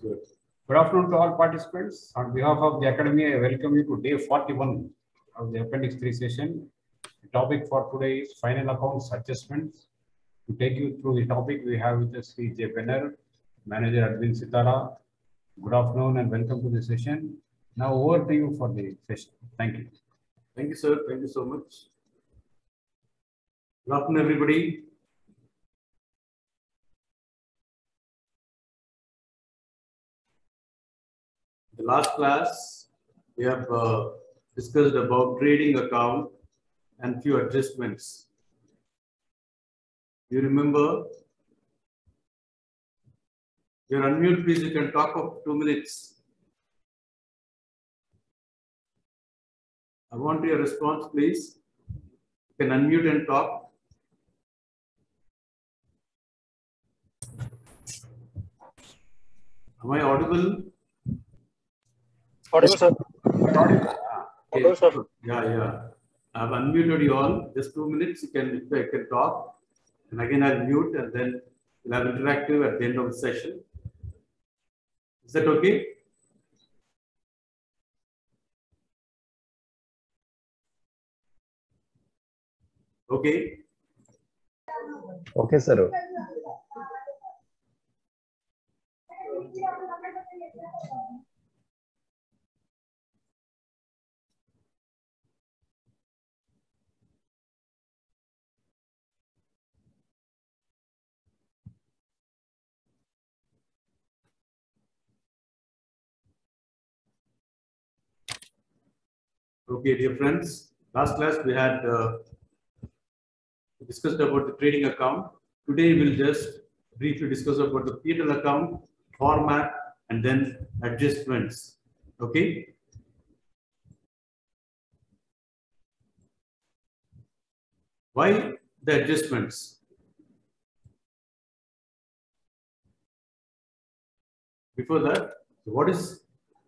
good. Good afternoon to all participants. On behalf of the Academy, I welcome you to day 41 of the Appendix 3 session. The topic for today is final accounts adjustments. To take you through the topic, we have with us Sri J. Benner, Manager Admin Sitara. Good afternoon and welcome to the session. Now over to you for the session. Thank you. Thank you, sir. Thank you so much. Good afternoon, everybody. The last class, we have discussed about trading account and few adjustments. You remember? You're unmute, please. You can talk for 2 minutes. I want your response, please. You can unmute and talk. Am I audible? Audible, sir. Okay. Sir. Yeah. I've unmuted you all. Just 2 minutes. You can talk. And again, I'll mute and then we'll have interactive at the end of the session. Is that okay? Okay. Okay, sir. Okay, dear friends. Last class we had discussed about the trading account. Today we'll just briefly discuss about the P&L account, format, and then adjustments. Okay. Why the adjustments? Before that,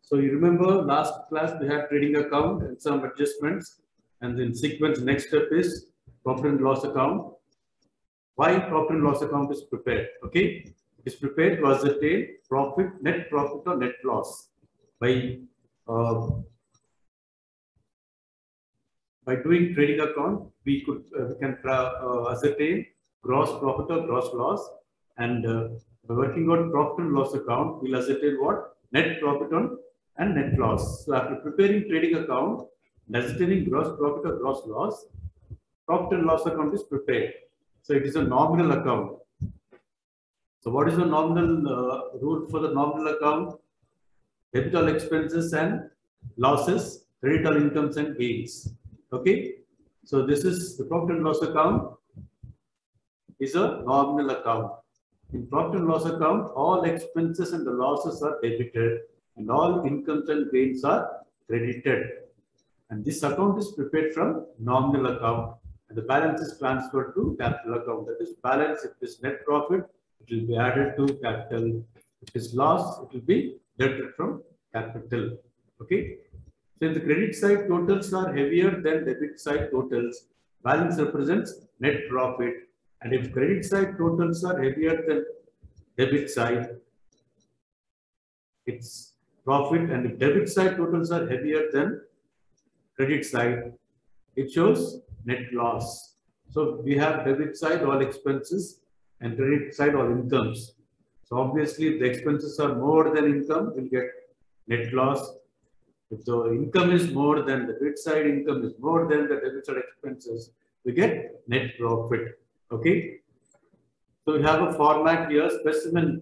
so you remember last class we had trading account and some adjustments, and then sequence next step is profit and loss account. Why profit and loss account is prepared? Okay, it's prepared to ascertain profit, net profit or net loss by doing trading account. We can ascertain gross profit or gross loss, and by working on profit and loss account, we'll ascertain what net profit on and net loss. So after preparing trading account, ascertaining gross profit or gross loss, profit and loss account is prepared. So it is a nominal account. So what is the nominal rule for the nominal account? Debit all expenses and losses, credit all incomes and gains. Okay. So this is the profit and loss account is a nominal account. In profit and loss account, all expenses and the losses are debited and all incomes and gains are credited. And this account is prepared from nominal account and the balance is transferred to capital account. That is balance. If it is net profit, it will be added to capital. If it is loss, it will be deducted from capital. Okay. So if the credit side totals are heavier than debit side totals, balance represents net profit. And if credit side totals are heavier than debit side, it's profit. And if debit side totals are heavier than credit side, it shows net loss. So we have debit side all expenses and credit side all incomes. So obviously, if the expenses are more than income, we'll get net loss. If the income is more than the debit side income is more than the debit side expenses, we get net profit. Okay. So we have a format here, specimen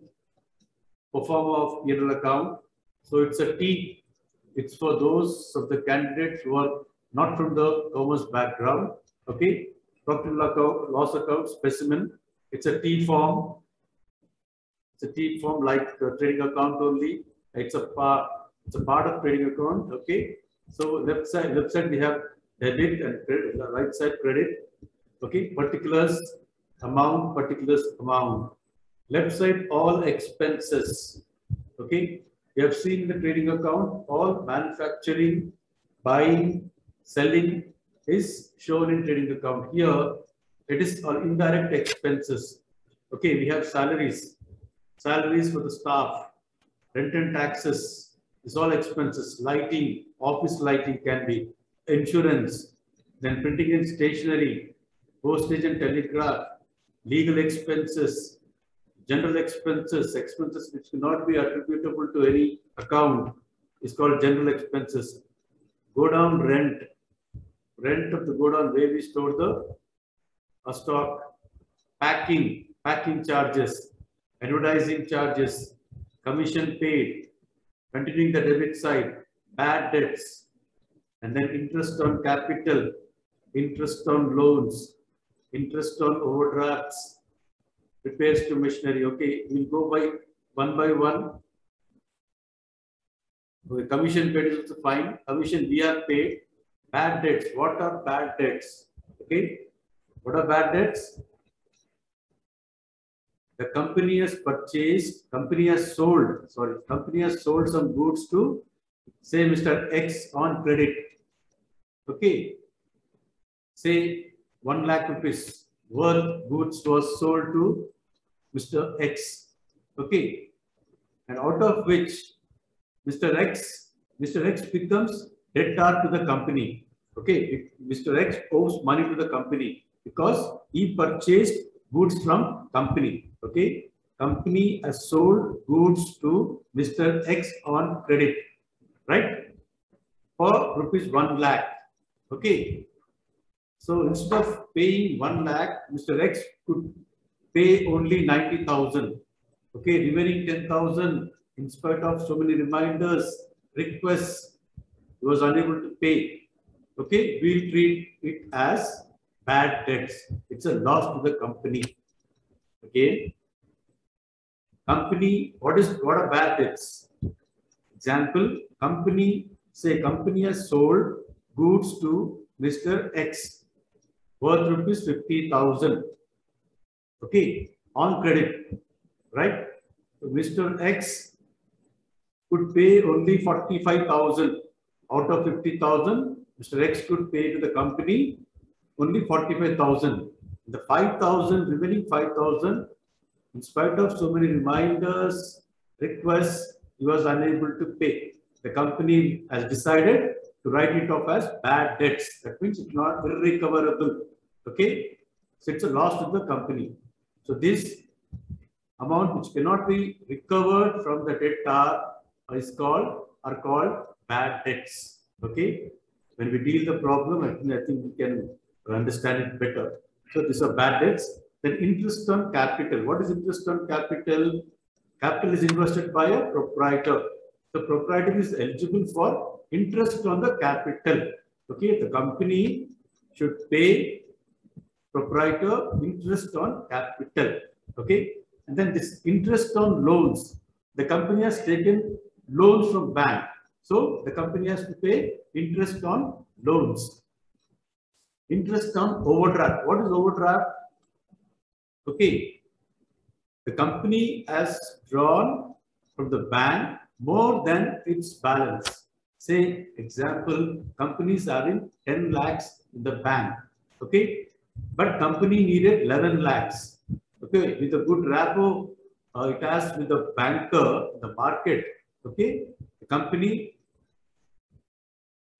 pro forma of P&L account. So it's a T. It's for those of the candidates who are not from the commerce background. Okay. Profit and loss account specimen. It's a T form. It's a T form like the trading account only. It's a part of trading account. Okay. So left side we have debit and credit, the right side credit. Okay. Particulars amount. Left side all expenses. Okay. We have seen the trading account, all manufacturing, buying, selling is shown in trading account. Here, it is all indirect expenses. Okay, we have salaries for the staff, rent and taxes, is all expenses. Lighting, office lighting can be, insurance, then printing and stationery, postage and telegraph, legal expenses, general expenses, expenses which cannot be attributable to any account is called general expenses. Go down rent, rent of the go down where we store the stock, packing charges, advertising charges, commission paid, continuing the debit side, bad debts, and then interest on capital, interest on loans, interest on overdrafts, repairs to machinery. Okay, we'll go by one. Okay, commission paid is also fine. Commission we are paid. Bad debts. What are bad debts? Okay, what are bad debts? The company has purchased, company has sold some goods to, say, Mr. X on credit. Okay, say 1 lakh rupees worth goods was sold to Mr. X. Okay, and out of which Mr. X becomes debtor to the company. Okay, Mr. X owes money to the company because he purchased goods from company. Okay, company has sold goods to Mr. X on credit, right? For rupees 1 lakh. Okay, so instead of paying 1 lakh, Mr. X could pay only 90,000. Okay, remaining 10,000, in spite of so many reminders, requests, he was unable to pay. Okay, we'll treat it as bad debts. It's a loss to the company. Okay, company, what are bad debts? Example, company has sold goods to Mr. X worth rupees 50,000. Okay, on credit, right? So Mr. X could pay only 45,000 out of 50,000. Mr. X could pay to the company only 45,000. The 5,000, remaining 5,000, in spite of so many reminders, requests, he was unable to pay. The company has decided to write it off as bad debts. That means it's not irrecoverable. Okay, so it's a loss to the company. So this amount which cannot be recovered from the debtor are called bad debts. Okay, when we deal the problem, I think we can understand it better. So these are bad debts. Then interest on capital. What is interest on capital? Capital is invested by a proprietor. The proprietor is eligible for interest on the capital. Okay, the company should pay proprietor interest on capital. Okay, and then this interest on loans. The company has taken loans from bank. So the company has to pay interest on loans. Interest on overdraft. What is overdraft? Okay, the company has drawn from the bank more than its balance. Say, example, companies are in 10 lakhs in the bank. Okay, but company needed 11 lakhs. Okay, with a good rapport it has with the banker, the market. Okay, the company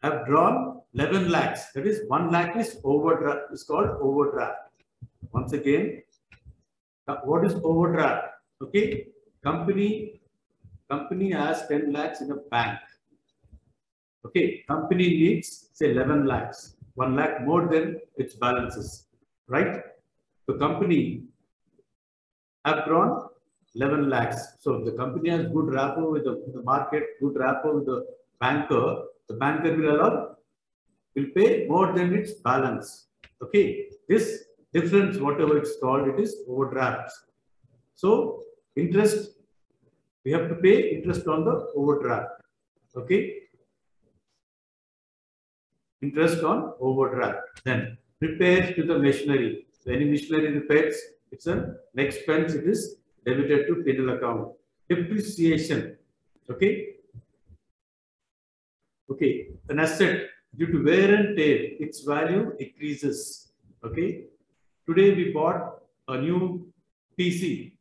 have drawn 11 lakhs. That is 1 lakh is overdraft. It's called overdraft. Once again, what is overdraft? Okay, company has 10 lakhs in a bank. Okay, company needs say 11 lakhs, 1 lakh more than its balances, right? The company have drawn 11 lakhs. So the company has good rapport with the market, good rapport with the banker. The banker will pay more than its balance. Okay, this difference, whatever it's called, it is overdrafts. So interest, we have to pay interest on the overdraft. Okay, interest on overdraft. Then repairs to the machinery. So any machinery repairs, it's an expense. It is debited to P&L account. Depreciation. Okay. Okay, an asset due to wear and tear, its value decreases. Okay, today we bought a new PC.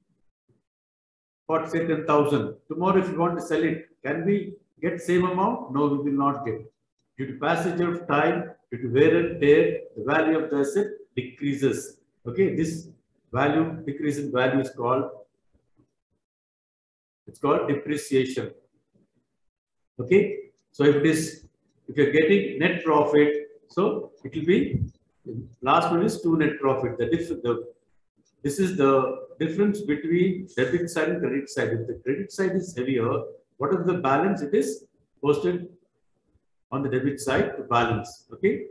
for say 10,000. Tomorrow, if you want to sell it, can we get same amount? No, we will not get. Due to passage of time, due to wear and tear, the value of the asset decreases. Okay, this value decrease in value is called, it's called depreciation. Okay, so if you're getting net profit, so it will be, last one is 2 net profit. This is the difference between debit side and credit side. If the credit side is heavier, what is the balance? It is posted on the debit side to balance. Okay,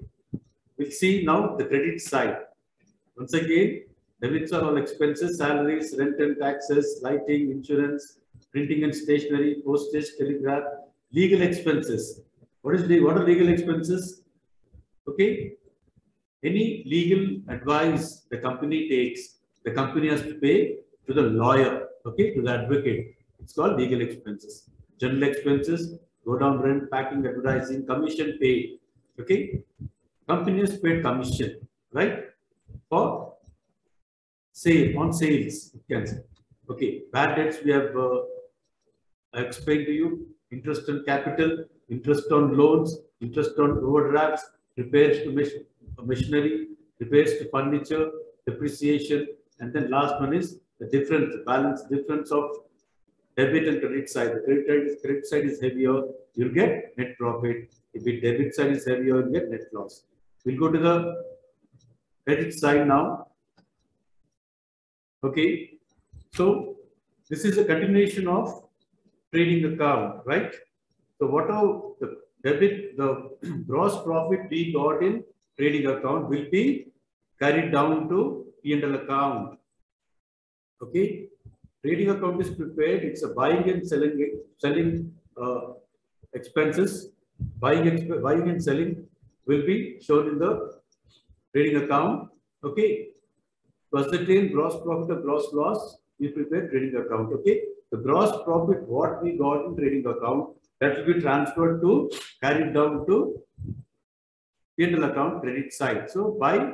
we'll see now the credit side. Once again, debits are all expenses, salaries, rent and taxes, lighting, insurance, printing and stationery, postage, telegraph, legal expenses. What are legal expenses? Okay, any legal advice the company takes, the company has to pay to the lawyer, okay, to the advocate. It's called legal expenses. General expenses, go down rent, packing, advertising, commission paid. Okay, companies paid commission, right? For sale, on sales, you can say. Okay, bad debts we have I explained to you. Interest on capital, interest on loans, interest on overdrafts, repairs to machinery, repairs to furniture, depreciation, and then last one is the difference, the balance difference of debit and credit side. The credit side is heavier, you'll get net profit. If the debit side is heavier, you'll get net loss. We'll go to the credit side now. Okay, so this is a continuation of trading account, right? So what are the debit, the gross profit we got in trading account will be carried down to P&L account. Okay, trading account is prepared. It's a buying and selling expenses. Buying and selling will be shown in the trading account. Okay, to ascertain gross profit or gross loss, we prepare trading account. Okay, the gross profit what we got in trading account, that will be transferred to, carried down to P&L account credit side. So by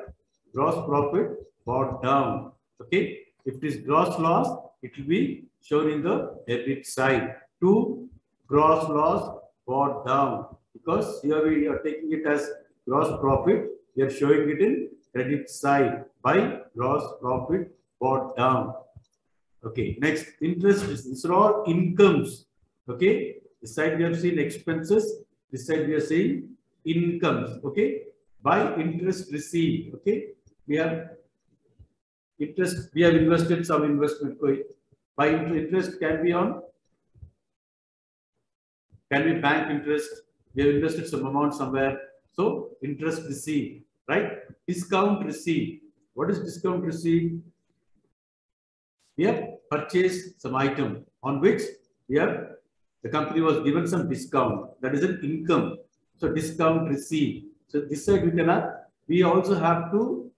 gross profit brought down. Okay, if it is gross loss, it will be shown in the debit side. To gross loss brought down, because here we are taking it as gross profit, we are showing it in credit side by gross profit brought down. Okay, next, interest. These are all incomes. Okay, this side we have seen expenses, this side we are seeing incomes. Okay, by interest received. Okay, we have interest, we have invested some investment. By interest can be on, can be bank interest, we have invested some amount somewhere. So interest received, right? Discount received. What is discount received? We have purchased some item on which the company was given some discount. That is an income. So discount received. So this side we cannot. We also have to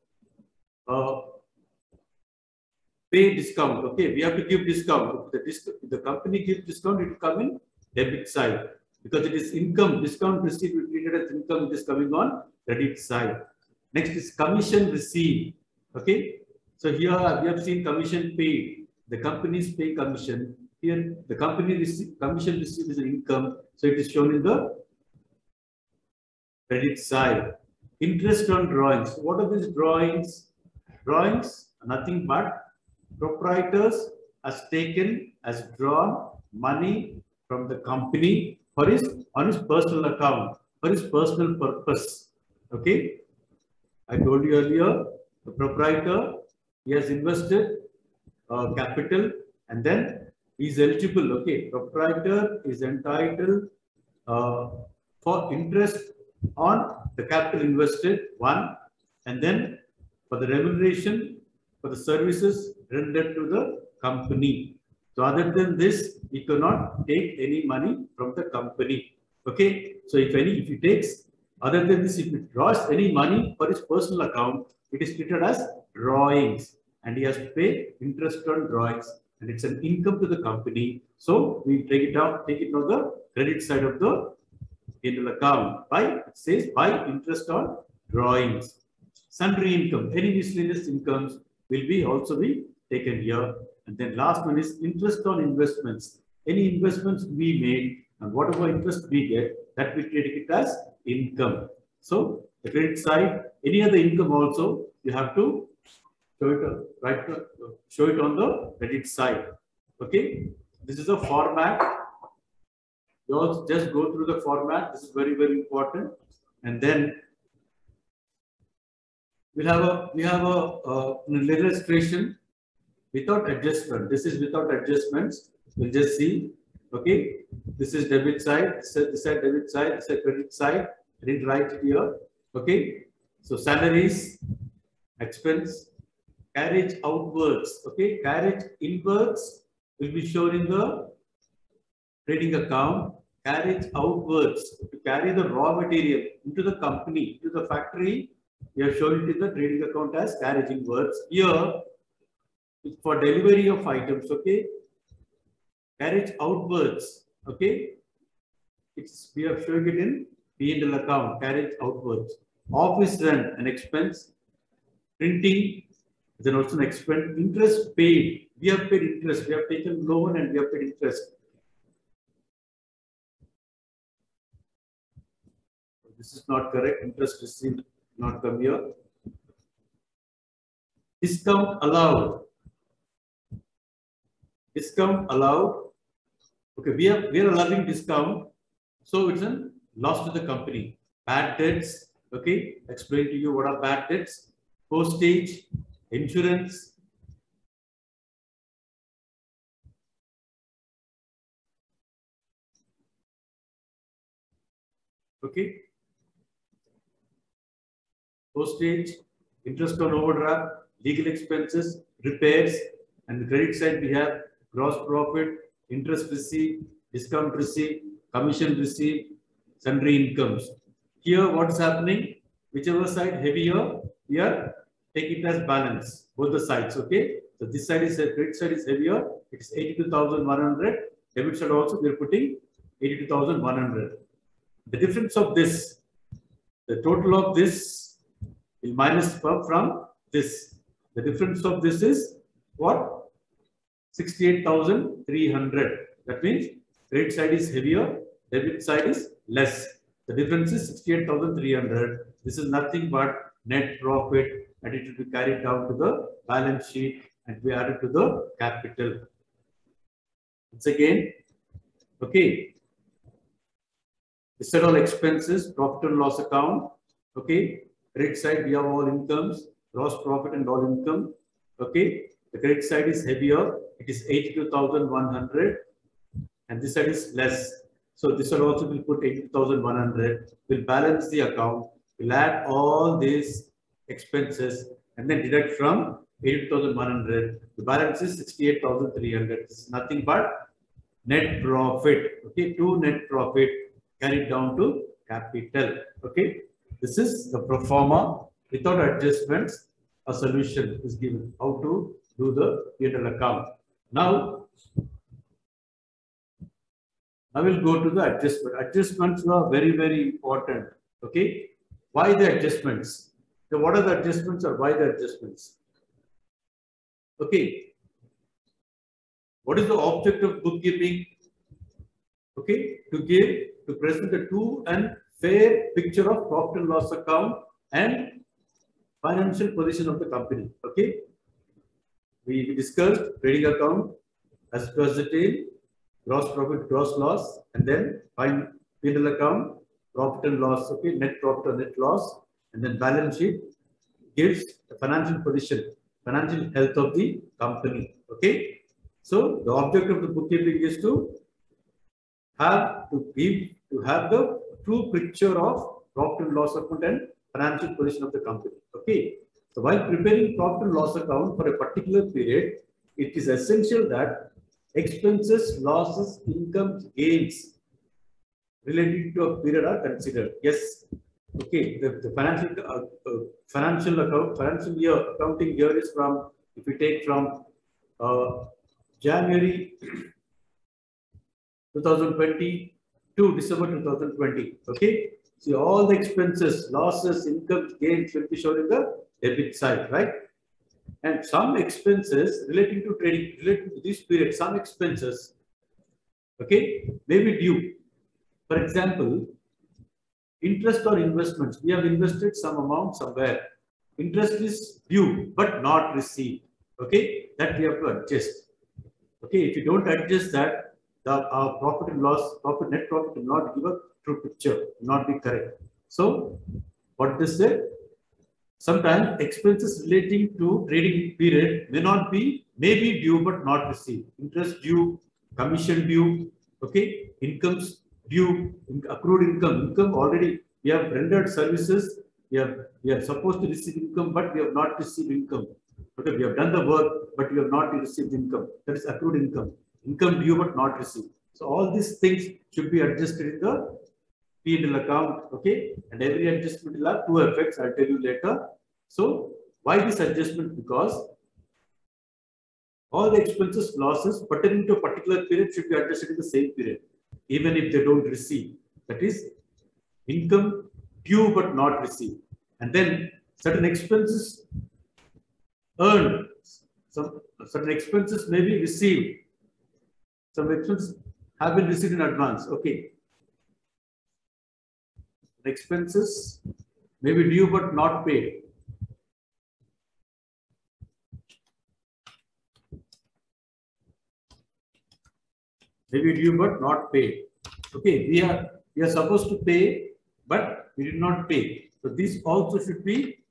pay discount. Okay, we have to give discount. If the company gives discount, it will come in debit side, because it is income. Discount received we treated as income. It is coming on credit side. Next is commission received. Okay, so here we have seen commission paid. The companies pay commission. Here the company commission received is an income, so it is shown in the credit side. Interest on drawings. What are these drawings? Drawings are nothing but proprietors has drawn money from the company for on his personal account, for his personal purpose. Okay, I told you earlier, the proprietor, he has invested capital and then he is eligible. Okay, proprietor is entitled for interest on the capital invested, one, and then for the remuneration for the services rendered to the company. So other than this, he cannot take any money from the company. Okay, so if he takes, other than this, if he draws any money for his personal account, it is treated as drawings and he has to pay interest on drawings, and it's an income to the company. So we take it on the credit side of the P&L account by, it says by interest on drawings. Sundry income, any miscellaneous incomes will be also be taken here. And then last one is interest on investments. Any investments we made and whatever interest we get, that we take it as income. So the credit side, any other income also, you have to show it, show it on the credit side. Okay, this is a format. You also just go through the format. This is very, very important. And then we have an illustration without adjustment. This is without adjustments. We'll just see. Okay, this is debit side. This is debit side. This is credit side. I didn't write it here. Okay, so salaries, expense, carriage outwards. Okay, carriage inwards will be shown in the trading account. Carriage outwards, to carry the raw material into the company, into the factory, we have shown it in the trading account as carriage inwards. Here, for delivery of items, okay, carriage outwards, okay, we have shown it in P&L account, carriage outwards. Office rent, an expense. Printing is also an expense. Interest paid, we have paid interest, we have taken loan and we have paid interest. This is not correct. Interest received not come here. Discount allowed. Discount allowed. Okay, we are allowing discount, so it's a loss to the company. Bad debts. Okay, explain to you what are bad debts. Postage, insurance. Okay. Postage, interest on overdraft, legal expenses, repairs, and the credit side we have gross profit, interest received, discount received, commission received, sundry incomes. Here what is happening? Whichever side heavier, we are taking it as balance, both the sides. Okay, so this side is credit side is heavier, it is 82,100. Debit side also we are putting 82,100. The difference of this, the total of this will minus from this. The difference of this is what? 68,300. That means credit side is heavier, debit side is less. The difference is 68,300. This is nothing but net profit, and it will be carried down to the balance sheet and be added to the capital. Once again, okay. These are all expenses, profit and loss account. Okay. Credit side, we have all incomes, gross profit and all income. Okay. The credit side is heavier. It is 82,100. And this side is less. So this side also will put 82,100. We'll balance the account. We'll add all these expenses and then deduct from 82,100. The balance is 68,300. This is nothing but net profit. Okay. To net profit carried down to capital. Okay. This is the pro forma. Without adjustments, a solution is given. How to do the P&L account. Now, I will go to the adjustment. Adjustments are very, very important. Okay. Why the adjustments? So what are the adjustments or why the adjustments? Okay. What is the object of bookkeeping? Okay. To present a true and fair picture of profit and loss account and financial position of the company. Okay. We discussed trading account as percentage, gross profit, gross loss, and then P&L account, profit and loss. Okay. Net profit or net loss, and then balance sheet gives the financial position, financial health of the company. Okay. So the object of the bookkeeping is to have the true picture of profit and loss account and financial position of the company. Okay. So while preparing profit and loss account for a particular period, it is essential that expenses, losses, incomes, gains related to a period are considered. Yes. Okay. The financial year accounting year is from, if we take from January 2020 to December 2020. Okay. See, all the expenses, losses, incomes, gains will be shown in the debit side, right? And some expenses relating to trading, relating to this period, some expenses, okay, may be due. For example, interest or investments. We have invested some amount somewhere. Interest is due but not received. Okay, that we have to adjust. Okay, if you don't adjust that, the profit and loss, net profit will not give a true picture, will not be correct. So, what this said? Sometimes expenses relating to trading period may not be, may be due but not received. Interest due, commission due, okay, incomes due, accrued income already we have rendered services, we are supposed to receive income, but we have not received income. Okay, we have done the work, but we have not received income. That is accrued income. Income due but not received. So all these things should be adjusted in the P&L account. Okay, and every adjustment will have two effects. I'll tell you later. So why this adjustment? Because all the expenses, losses pertaining to a particular period should be adjusted in the same period, even if they don't receive. That is income due but not received. And then certain expenses earned, certain expenses may be received. Some expenses have been received in advance. Okay. Expenses may be due but not paid. May be due but not paid. Okay, we are supposed to pay, but we did not pay. So these also should be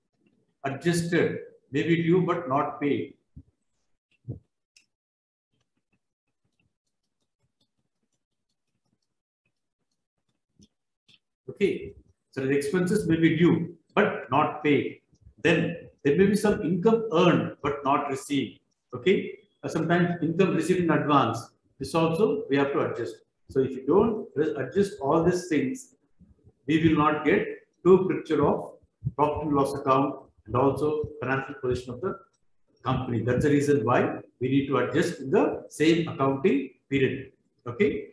adjusted. May be due but not paid. Okay, so the expenses may be due but not paid. Then there may be some income earned but not received. Okay, sometimes income received in advance. This also we have to adjust. So if you don't adjust all these things, we will not get true picture of profit and loss account and also financial position of the company. That's the reason why we need to adjust in the same accounting period. Okay,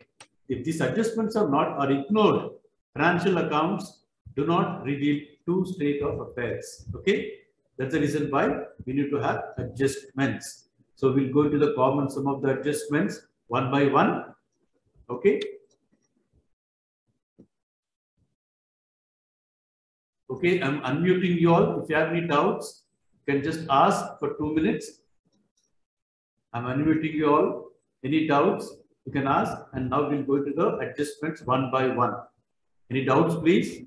if these adjustments are ignored, financial accounts do not reveal true state of affairs. Okay, that's the reason why we need to have adjustments. So we'll go into the common sum of the adjustments one by one. Okay. Okay, I'm unmuting you all. If you have any doubts, you can just ask for 2 minutes. I'm unmuting you all. Any doubts, you can ask. And now we'll go to the adjustments one by one. Any doubts, please?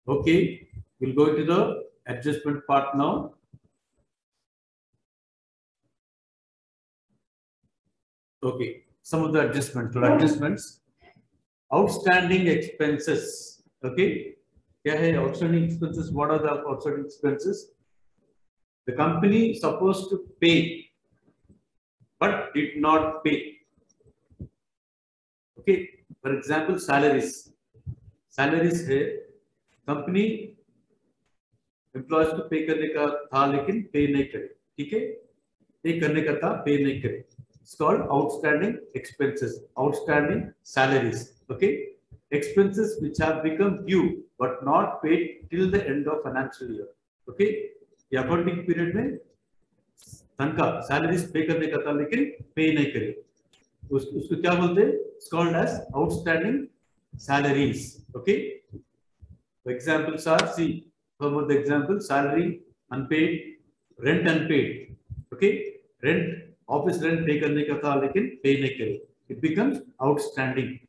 Okay, we'll go to the adjustment part now. Okay, some of the adjustments. Outstanding expenses. Okay, outstanding expenses. What are the outstanding expenses? The company is supposed to pay, but did not pay. Okay, for example, salaries. Salaries है, company employees को pay करने का था लेकिन pay नहीं करे, ठीक है? Pay करने का था, pay नहीं करे. It's called outstanding expenses, outstanding salaries. Okay, expenses which have become due but not paid till the end of financial year. Okay, the accounting period में तनखा salaries pay करने का था लेकिन pay नहीं करे. उसको क्या बोलते हैं? It's called as outstanding salaries. Okay. The examples are, see, some of the examples: salary unpaid, rent unpaid. Okay, rent, office rent pay करने का था लेकिन pay नहीं करे. It becomes outstanding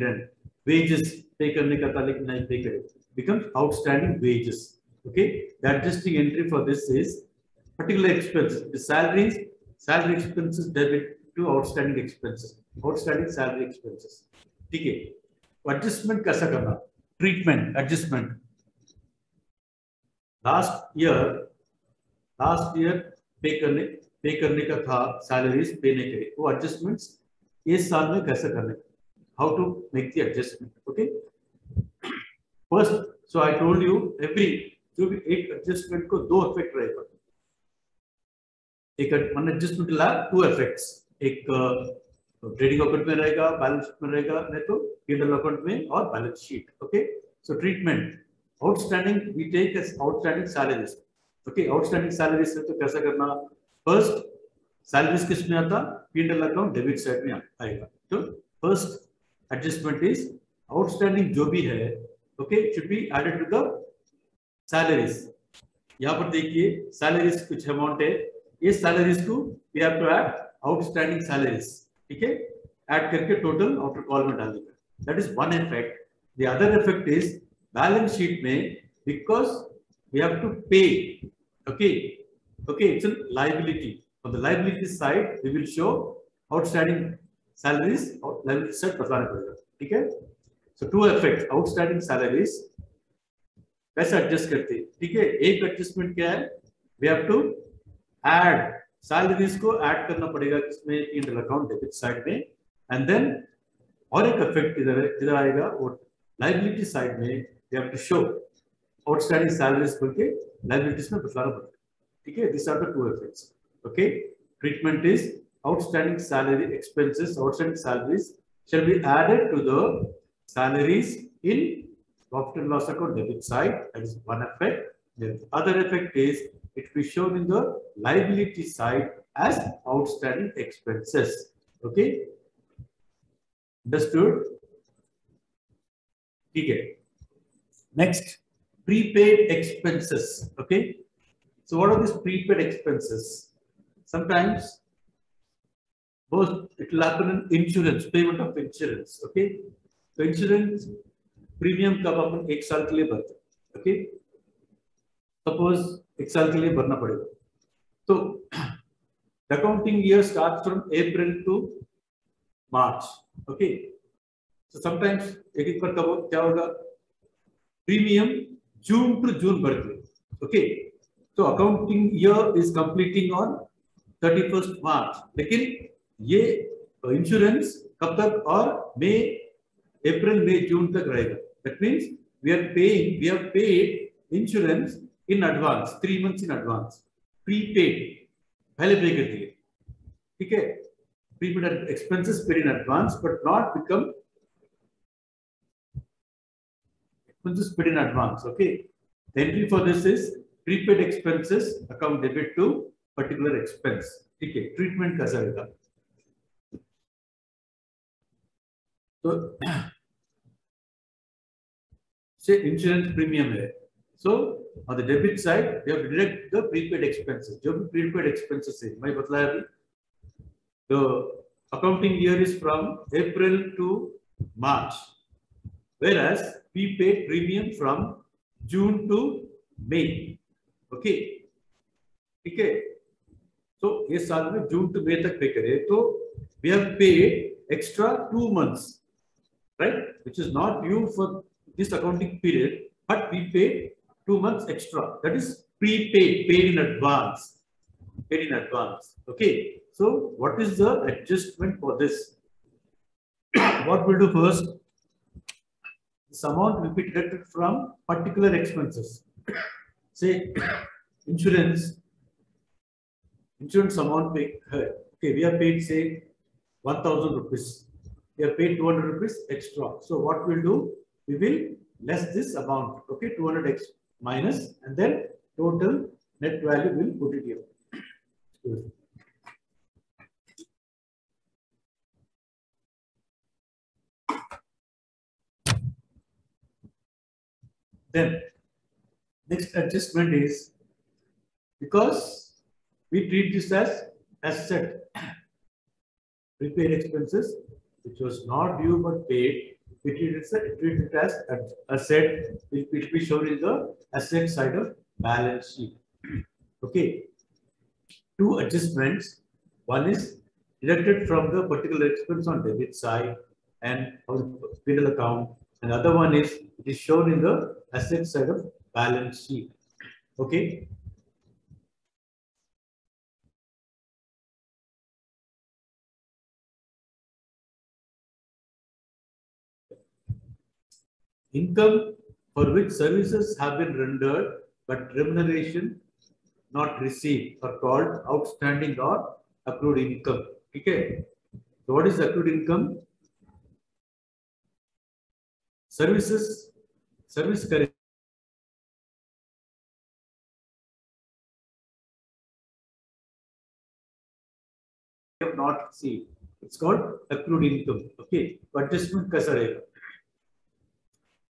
rent. Wages pay करने का था लेकिन नहीं pay करे. Becomes outstanding wages. Okay, the adjusting entry for this is particular expenses. The salary expenses debit to outstanding expenses. Outstanding salary expenses. ठीक है. Adjustment कैसा करना? Treatment, adjustment. Last year पे करने का था, salaries पे नहीं करे. वो adjustments इस साल में कैसे करने? How to make the adjustment? Okay. First, so I told you जो भी एक adjustment को दो effect रहेगा. एक one adjustment will have two effects. एक तो ट्रेडिंग अकाउंट में रहेगा, बैलेंस शीट में रहेगा, नहीं तो P&L अकाउंट में और balance sheet. Okay, so treatment outstanding we take as outstanding salaries. Okay, outstanding salaries से तो कैसा करना, फर्स्ट सैलरीज किस में आता, P&L अकाउंट डेबिट साइड में आएगा. तो फर्स्ट एडजस्टमेंट इज आउटस्टैंडिंग जो भी है, okay, should be added to the salaries. यहाँ पर देखिए सैलरीज कुछ अमाउंट है, ये सैलरीज को we have to add outstanding salaries. ठीक है, ऐड करके टोटल आउटर कॉल में डाल देगा. That is one effect. The other effect is balance sheet में because we have to pay. Okay, it's a liability. On the liability side we will show outstanding salaries और liability side बताना पड़ेगा. ठीक है, so to effect outstanding salaries कैसे adjust करते हैं. ठीक है, एक एडजस्टमेंट क्या है, we have to add salaries को ऐड करना पड़ेगा किसमें, P&L अकाउंट डेबिट साइड में. एंड देन और एक इफेक्ट इधर आएगा और लायबिलिटी साइड में we have to show outstanding salaries बोल के लायबिलिटीज में बताना पड़ेगा. ठीक है, this are the two effects. Okay, treatment is outstanding salary expenses, outstanding salaries shall be added to the salaries in profit and loss account debit side. That is one effect. The other effect is it will be shown in the liability side as outstanding expenses. Okay, understood? Okay. Next, prepaid expenses. Okay, so what are these prepaid expenses? Sometimes both it will happen in insurance, payment of insurance. Okay, so insurance premium कब अपन एक साल के लिए भरते हैं. Okay, suppose एक साल के लिए भरना पड़ेगा. तो accounting year start from April to March. Okay, so sometimes एक बार कब क्या होगा, प्रीमियम जून टू जून भरते हैं. ओके, तो accounting year is completing on 31st मार्च, लेकिन ये इंश्योरेंस कब तक, और अप्रैल मई जून तक रहेगा. That means we have paid insurance in advance, 3 months in advance, prepaid, पहले पे कर दिए. ठीक है, prepaid expenses paid in advance but not become expenses paid in advance. Okay, the entry for this is prepaid expenses account debit to particular expense. ठीक है, treatment कैसा रहेगा. तो say insurance premium है, so on the debit side we have to deduct the prepaid expenses. जो भी prepaid expenses है मैं बतलाया अभी. The accounting year is from April to March, whereas we paid premium from June to May. Okay, ठीक है, so ये साल में जून टू मई तक पे करे तो we have paid extra 2 months, right, which is not due for this accounting period, but we paid 2 months extra. That is prepaid, paid in advance, paid in advance. Okay, so what is the adjustment for this? What we'll do first, this amount will be deducted from particular expenses. Say insurance amount paid. Okay, we have paid say 1,000 rupees. We have paid 200 rupees extra. So what we'll do, we will less this amount. Okay, 200x minus, and then total net value will put it here. Then next adjustment is, because we treat this as asset, prepaid expenses which was not due but paid, we treat it as asset, which will be shown in the asset side of balance sheet. Okay, two adjustments. One is deducted from the particular expense on debit side and on the P&L account, and the other one is it is shown in the asset side of balance sheet. Okay, income for which services have been rendered but remuneration not received are called outstanding or accrued income. Okay, So what is accrued income? Service currency. Have not seen. It's called accrued income. Okay. Adjustment kaisa rahega?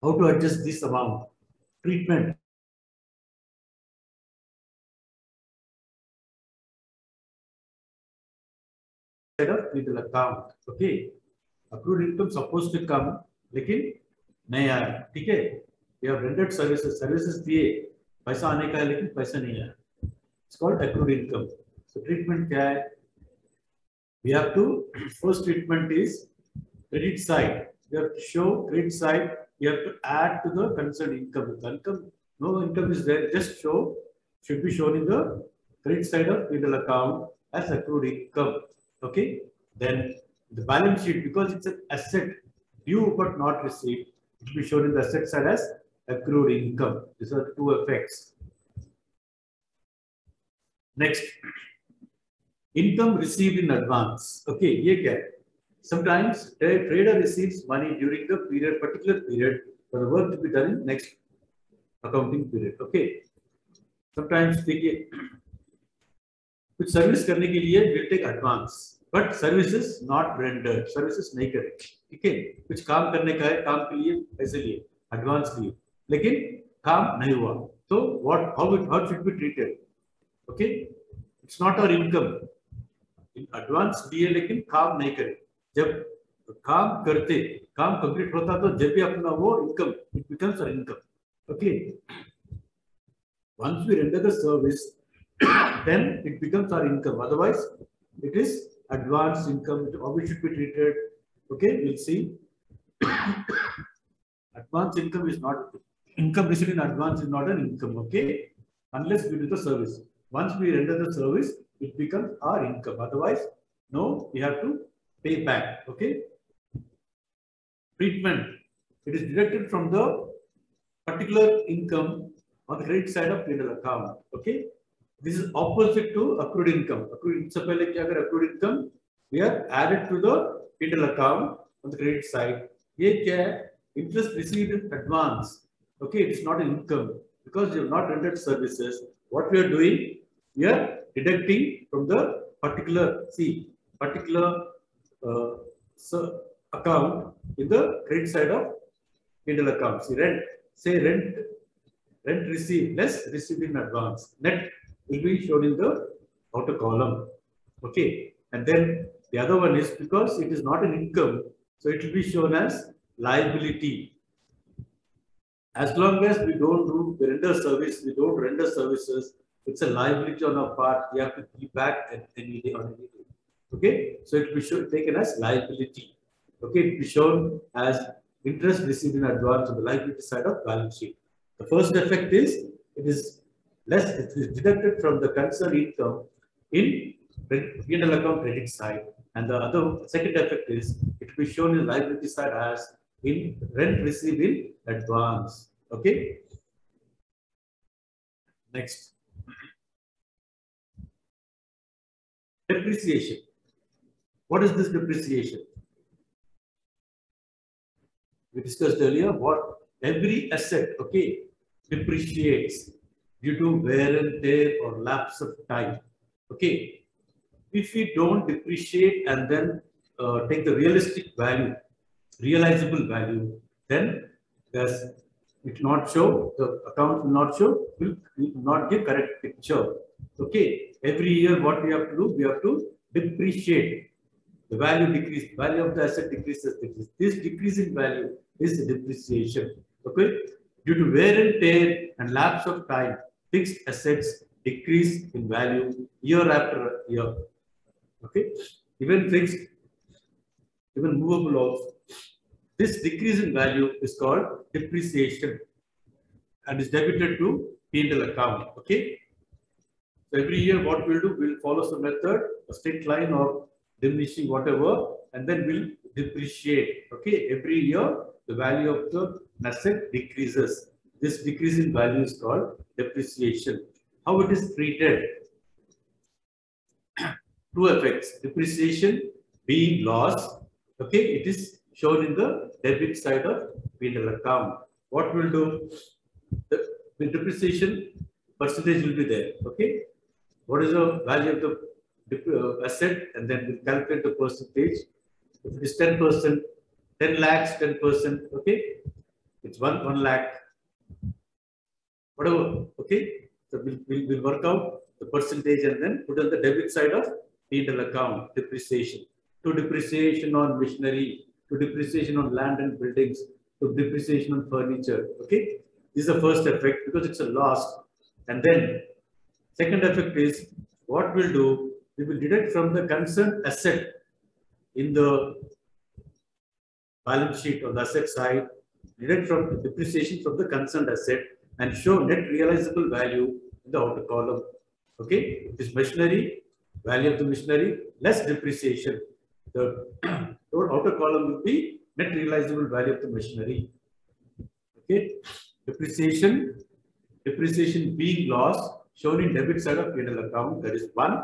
How to adjust this amount? Treatment. Side of P&L account. Okay. Accrued income supposed to come, लेकिन नहीं आया. ठीक है? We have rendered services दिए, पैसा आने का है लेकिन पैसा नहीं आया. It's called accrued income. So treatment क्या है? We have to, first treatment is credit side. We have to show credit side. You have to add to the concerned income. The income, no income is there. Just show, should be shown in the credit side of P&L account as accrued income. Okay. Then the balance sheet, because it's an asset due but not received, it will be shown in the asset side as accrued income. These are the two effects. Next. Income received in advance. Okay, ये क्या है? Sometimes a trader receives money during the period, particular period, for the work to be done in next accounting period. Okay. Sometimes देखिए कुछ service करने के लिए will take advance, but services not rendered. Services नहीं करे. ठीक है? कुछ काम करने का है, काम के लिए पैसे लिए, advance लिए, लेकिन काम नहीं हुआ. So what? How should be treated? Okay. It's not our income. Advance दिए लेकिन काम नहीं करे. जब काम करते, काम कंप्लीट होता तो जब भी अपना वो income, it becomes our income. Okay. Once we render the service, then it becomes our income. Otherwise it is advance income. How we should be treated? Okay, we will see. Advance income is not, income received in advance is not an income. Okay, unless we do the service. Once we render the service, it becomes our income. Otherwise, no, we have to pay back. Okay. Treatment. It is deducted from the particular income on the credit side of P&L account. Okay. This is opposite to accrued income. Accrued, so pehle kya kar accrued income, we are added to the P&L account on the credit side. Ye kya hai? Interest received in advance. Okay, it is not an income because you have not rendered services. What we are doing, we are deducting from the particular account in the credit side of P&L account. See, rent received less received in advance. Net will be shown in the outer column. Okay, and then the other one is because it is not an income, so it will be shown as liability. As long as we don't render service, we don't render services, it's a liability on our part. We have to give back at any day on any day. Okay, so it will be taken as liability. Okay, it will be shown as interest received in advance on the liability side of balance sheet. The first effect is it is deducted from the concerned income in P&L account credit side, and the other second effect is it will be shown in liability side as in rent received in advance. Okay. Next. Depreciation. What is this depreciation? We discussed earlier what every asset, okay, depreciates due to wear and tear or lapse of time. Okay. If we don't depreciate and then take the realistic value, realizable value, then it will not show, the account will not show, will not give correct picture. Okay, every year what we have to do, we have to depreciate. The value decrease, value of the asset decreases. This decrease in value is the depreciation. Okay, due to wear and tear and lapse of time, fixed assets decrease in value year after year. Okay, even fixed, even movable also. This decrease in value is called depreciation and is debited to P&L account. Okay. So every year what we'll do, we'll follow some method, a straight line or diminishing whatever, and then we'll depreciate. Okay. Every year the value of the asset decreases. This decrease in value is called depreciation. How it is treated? Two effects. Depreciation being loss, okay, it is shown in the debit side of P&L account. What we'll do, the depreciation percentage will be there, okay. What is the value of the asset, and then we'll calculate the percentage. If it is 10%, 10 lakhs, 10%, okay, it's 1 lakh, whatever, okay. So we'll work out the percentage and then put on the debit side of P&L account, depreciation. To depreciation on machinery, to depreciation on land and buildings, to depreciation on furniture, okay. This is the first effect because it's a loss. And then second effect is what we'll do, we will deduct from the concerned asset in the balance sheet on the asset side, deduct from the depreciation from the concerned asset and show net realizable value in the outer column. Okay, it is machinery, value of the machinery less depreciation. The outer column will be net realizable value of the machinery. Okay, depreciation being loss shown in debit side of P&L account. That is one.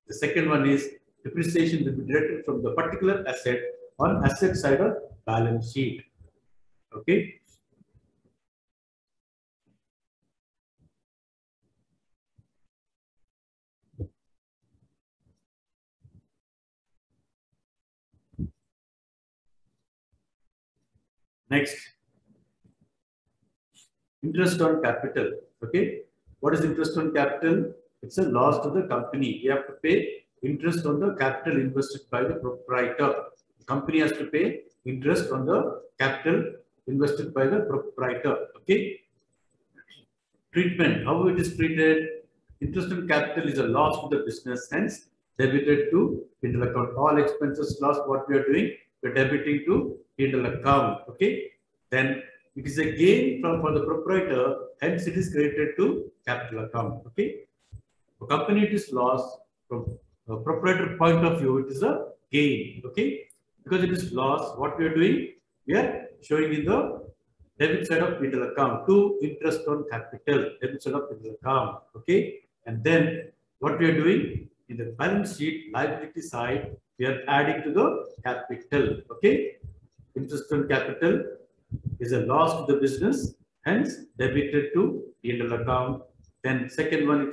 The second one is depreciation will be deducted from the particular asset on asset side of balance sheet. Okay. Next, interest on capital. Okay. What is interest on capital? It's a loss to the company. We have to pay interest on the capital invested by the proprietor. The company has to pay interest on the capital invested by the proprietor. Okay. Treatment. How it is treated? Interest on capital is a loss to the business, hence debited to P&L account. All expenses loss, what we are doing, we are debiting to P&L account. Okay. Then it is a gain for the proprietor, hence it is credited to capital account. Okay. For company, it is loss. From a proprietor point of view, it is a gain. Okay. Because it is loss, what we are doing, we are showing in the debit side of P&L account to interest on capital, debit side of P&L account. Okay. And then what we are doing in the balance sheet liability side, we are adding to the capital. Okay. Interest on capital is a loss to the business, hence debited to P&L account. Then second one,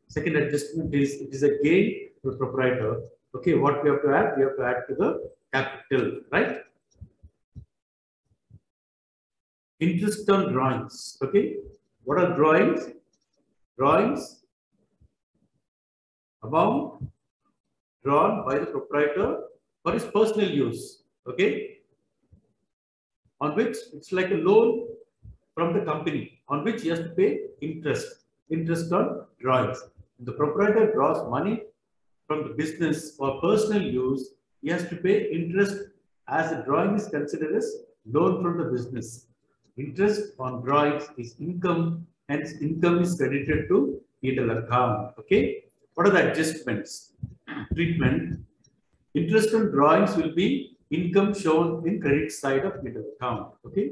second adjustment is it is a gain to the proprietor. Okay, what we have to add? We have to add to the capital, right? Interest on drawings. Okay, what are drawings? Drawings amount drawn by the proprietor for his personal use. Okay, on which it's like a loan from the company, on which he has to pay interest on drawings. If the proprietor draws money from the business for personal use, he has to pay interest, as the drawing is considered as loan from the business. Interest on drawings is income, hence income is credited to P&L account. Okay. What are the adjustments? Treatment. Interest on drawings will be income shown in credit side of P&L account. Okay.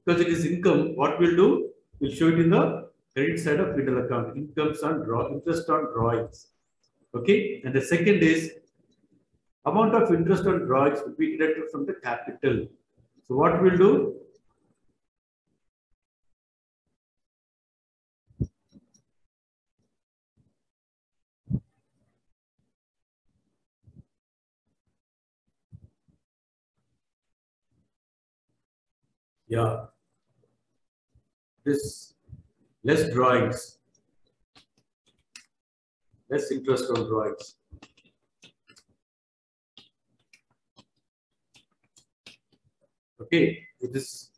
Because it is income, what we'll do, we'll show it in the credit side of P&L account. Incomes on interest on drawings. Okay. And the second is amount of interest on drawings will be deducted from the capital. So what we'll do, yeah, this less drawings, less interest on drawings. Okay, it is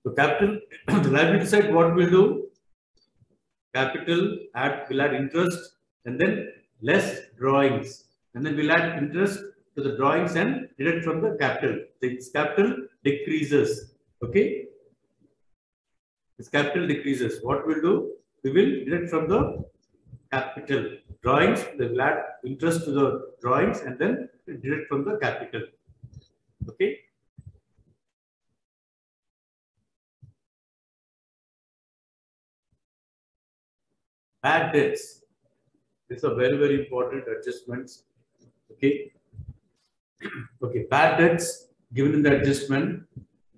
so capital, the liability side, what we'll do, capital will add interest and then less drawings, and then we'll add interest to the drawings and deduct from the capital. This capital decreases. Okay, this capital decreases. What we'll do, we will deduct from the capital. Drawings, they will add interest to the drawings and then deduct from the capital. Okay. Bad debts. These are very, very important adjustments. Okay. Okay. Bad debts given in the adjustment.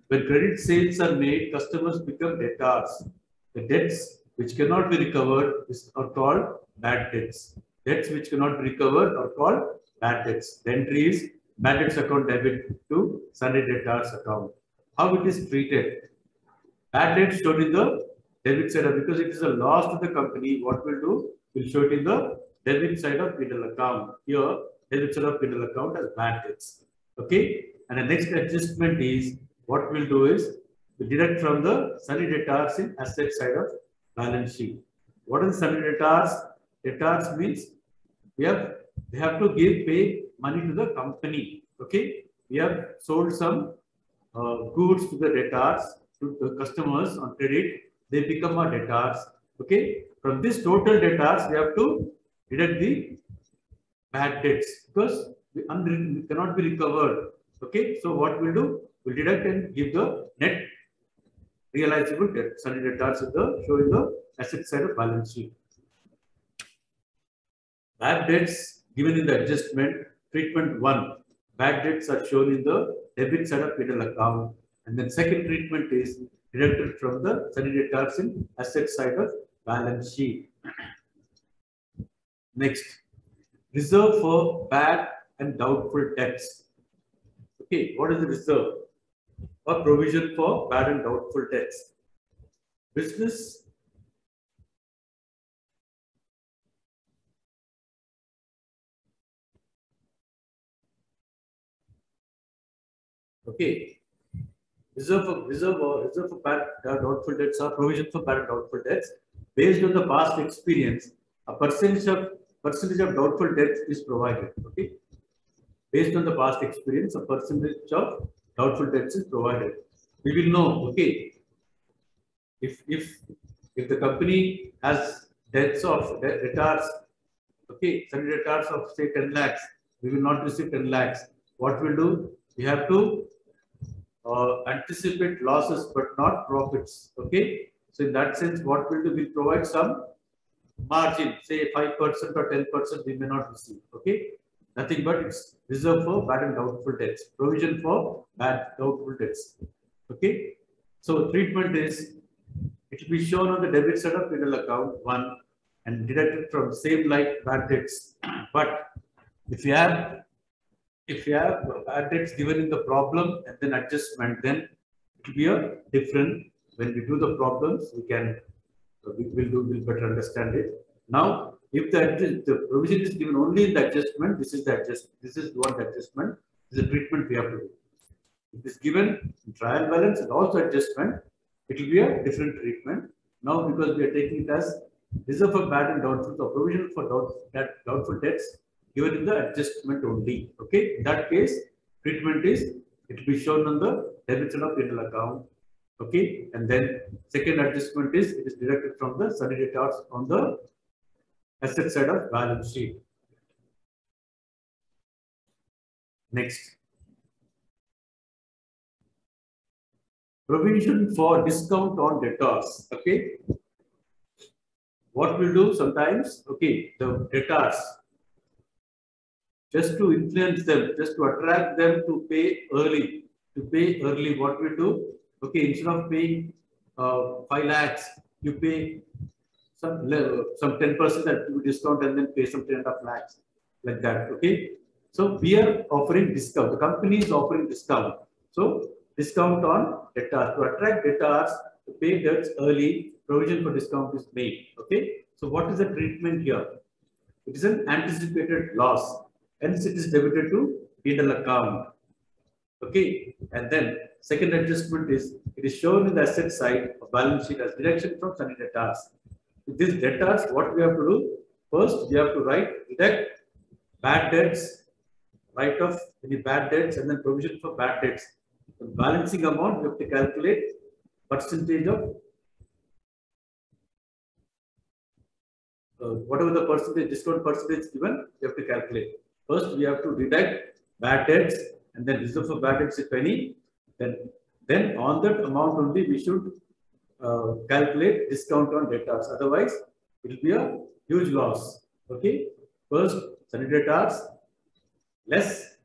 When credit sales are made, customers become debtors. The debts which cannot be recovered are called bad debts. Debts which cannot be recovered are called bad debts. The entry is bad debts account debit to sundry debtors account. How it is treated? Bad debt shown in the debit side because it is a loss to the company. What we'll do? We'll show it in the debit side of P&L account. Here, debit side of P&L account as bad debts. Okay. And the next adjustment is what we'll do is we deduct from the sundry debtors in asset side of balance sheet. What are the sundry debtors? Debtors means we have to pay money to the company. Okay. We have sold some goods to the debtors, to the customers on credit, they become our debtors. Okay. From this total debtors, we have to deduct the bad debts because we cannot be recovered. Okay. So what we'll do? We'll deduct and give the net realizable debt. Sundry debtors showing the asset side of balance sheet. Bad debts given in the adjustment treatment 1. Bad debts are shown in the debit side of P&L account. And then second treatment is deducted from the sundry debtors in asset side of balance sheet. Next, reserve for bad and doubtful debts. Okay, what is the reserve? Or provision for bad and doubtful debts. Business okay. Reserve for bad doubtful debts or provision for bad and doubtful debts. Based on the past experience, a percentage of doubtful debts is provided. Okay. Based on the past experience, a percentage of doubtful debts is provided. We will know. Okay. If the company has debts of debtors, okay, sundry debtors of say 10 lakhs, we will not receive 10 lakhs. What we'll do? We have to anticipate losses but not profits. Okay. So in that sense, what we'll do? We'll provide some margin, say 5% or 10% we may not receive. Okay. Nothing but it's reserved for bad and doubtful debts. Provision for bad doubtful debts. Okay. So treatment is it will be shown on the debit side of P&L account 1 and deducted from same like bad debts. But if you have bad debts given in the problem and then adjustment, then it will be a different. When we do the problems, we'll better understand it. Now, if the provision is given only in the adjustment, this is one adjustment. This is the treatment we have to do. If it is given in trial balance and also adjustment, it will be a different treatment. Now, because we are taking it as reserve for bad and doubtful, the provision for doubtful debts given in the adjustment only. Okay. In that case, treatment is it will be shown on the debit side of P&L account. Okay. And then second adjustment is it is deducted from the sundry debtors on the asset side of balance sheet. Next. Provision for discount on debtors. Okay. What we'll do sometimes, okay, the debtors, just to influence them, just to attract them to pay early, what we do, okay, instead of paying 5 lakhs, you pay some 10% discount and then pay some 10.5 lakhs, like that. Okay. So we are offering discount. The company is offering discount. So discount on debtors to attract debtors to pay debts early. Provision for discount is made. Okay. So what is the treatment here? It is an anticipated loss. Hence, it is debited to P&L account. Okay. And then second adjustment is it is shown in the asset side of balance sheet as deduction from sundry debtors. With these debtors, what we have to do? First, we have to deduct bad debts, write off any bad debts, and then provision for bad debts. The balancing amount, we have to calculate percentage of whatever the percentage, discount percentage given, we have to calculate. First, we have to deduct bad debts and then reserve for bad debts if any. Then on that amount only we should calculate discount on debtors. Otherwise, it will be a huge loss. Okay. First, sanitary debtors, less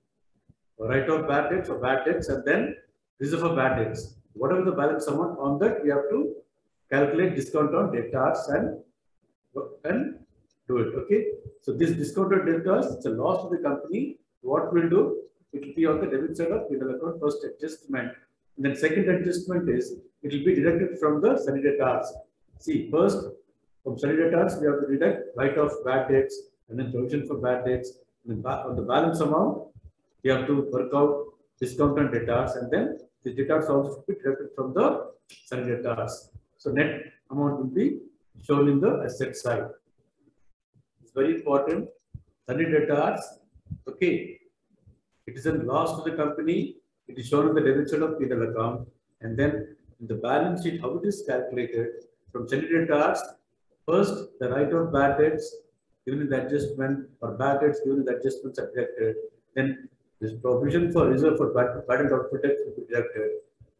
write-off bad debts or bad debts, and then reserve for bad debts. Whatever the balance amount on that, we have to calculate discount on debtors and do it. Okay. So this discounted debtors, it's a loss to the company. What we'll do? It will be on the debit side of P&L account, first adjustment. And then second adjustment is it will be deducted from the sanitary debtors. See, first from sanitary debtors we have to deduct write-off bad debts and then provision for bad debts. And then on the balance amount, we have to work out discount on debtors, and then the debtors also be deducted from the sanitary debtors. So net amount will be shown in the asset side. It's very important. Sanitary debtors, okay, it is a loss to the company. It is shown on the debit side of P&L account, and then in the balance sheet, how it is calculated from sanitary debtors. First, the write-off bad debts given in the adjustment or bad debts given in the adjustments are deducted. Then this provision for reserve for bad and doubtful debts will be deducted,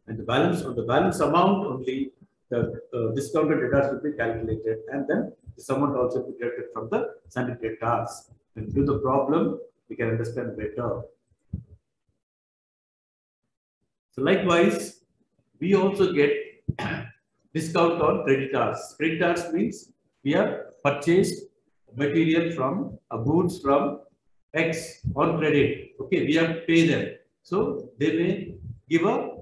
and the balance on the balance amount only the discounted debtors will be calculated, and then this amount also be deducted from the sanitary debtors. And through the problem, we can understand better. So likewise, we also get discount on creditors. Creditors means we have purchased material from goods from X on credit. Okay, we have to pay them. So they may give a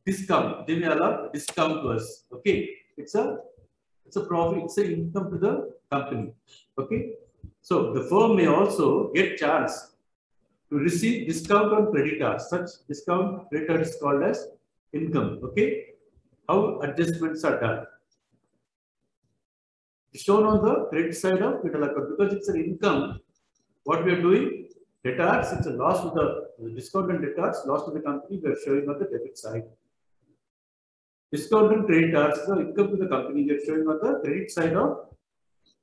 discount. They may allow discount to us. Okay, it's a profit. It's an income to the company. Okay, so the firm may also get chance to receive discount on creditors. Such discount creditor is called as income. Okay, how adjustments are done? It's shown on the credit side of P&L account because it's an income. What we are doing, debtors, it's a loss to the discount on debtors, loss to the company. We are showing on the debit side. Discount on creditors is the income to the company. We are showing on the credit side of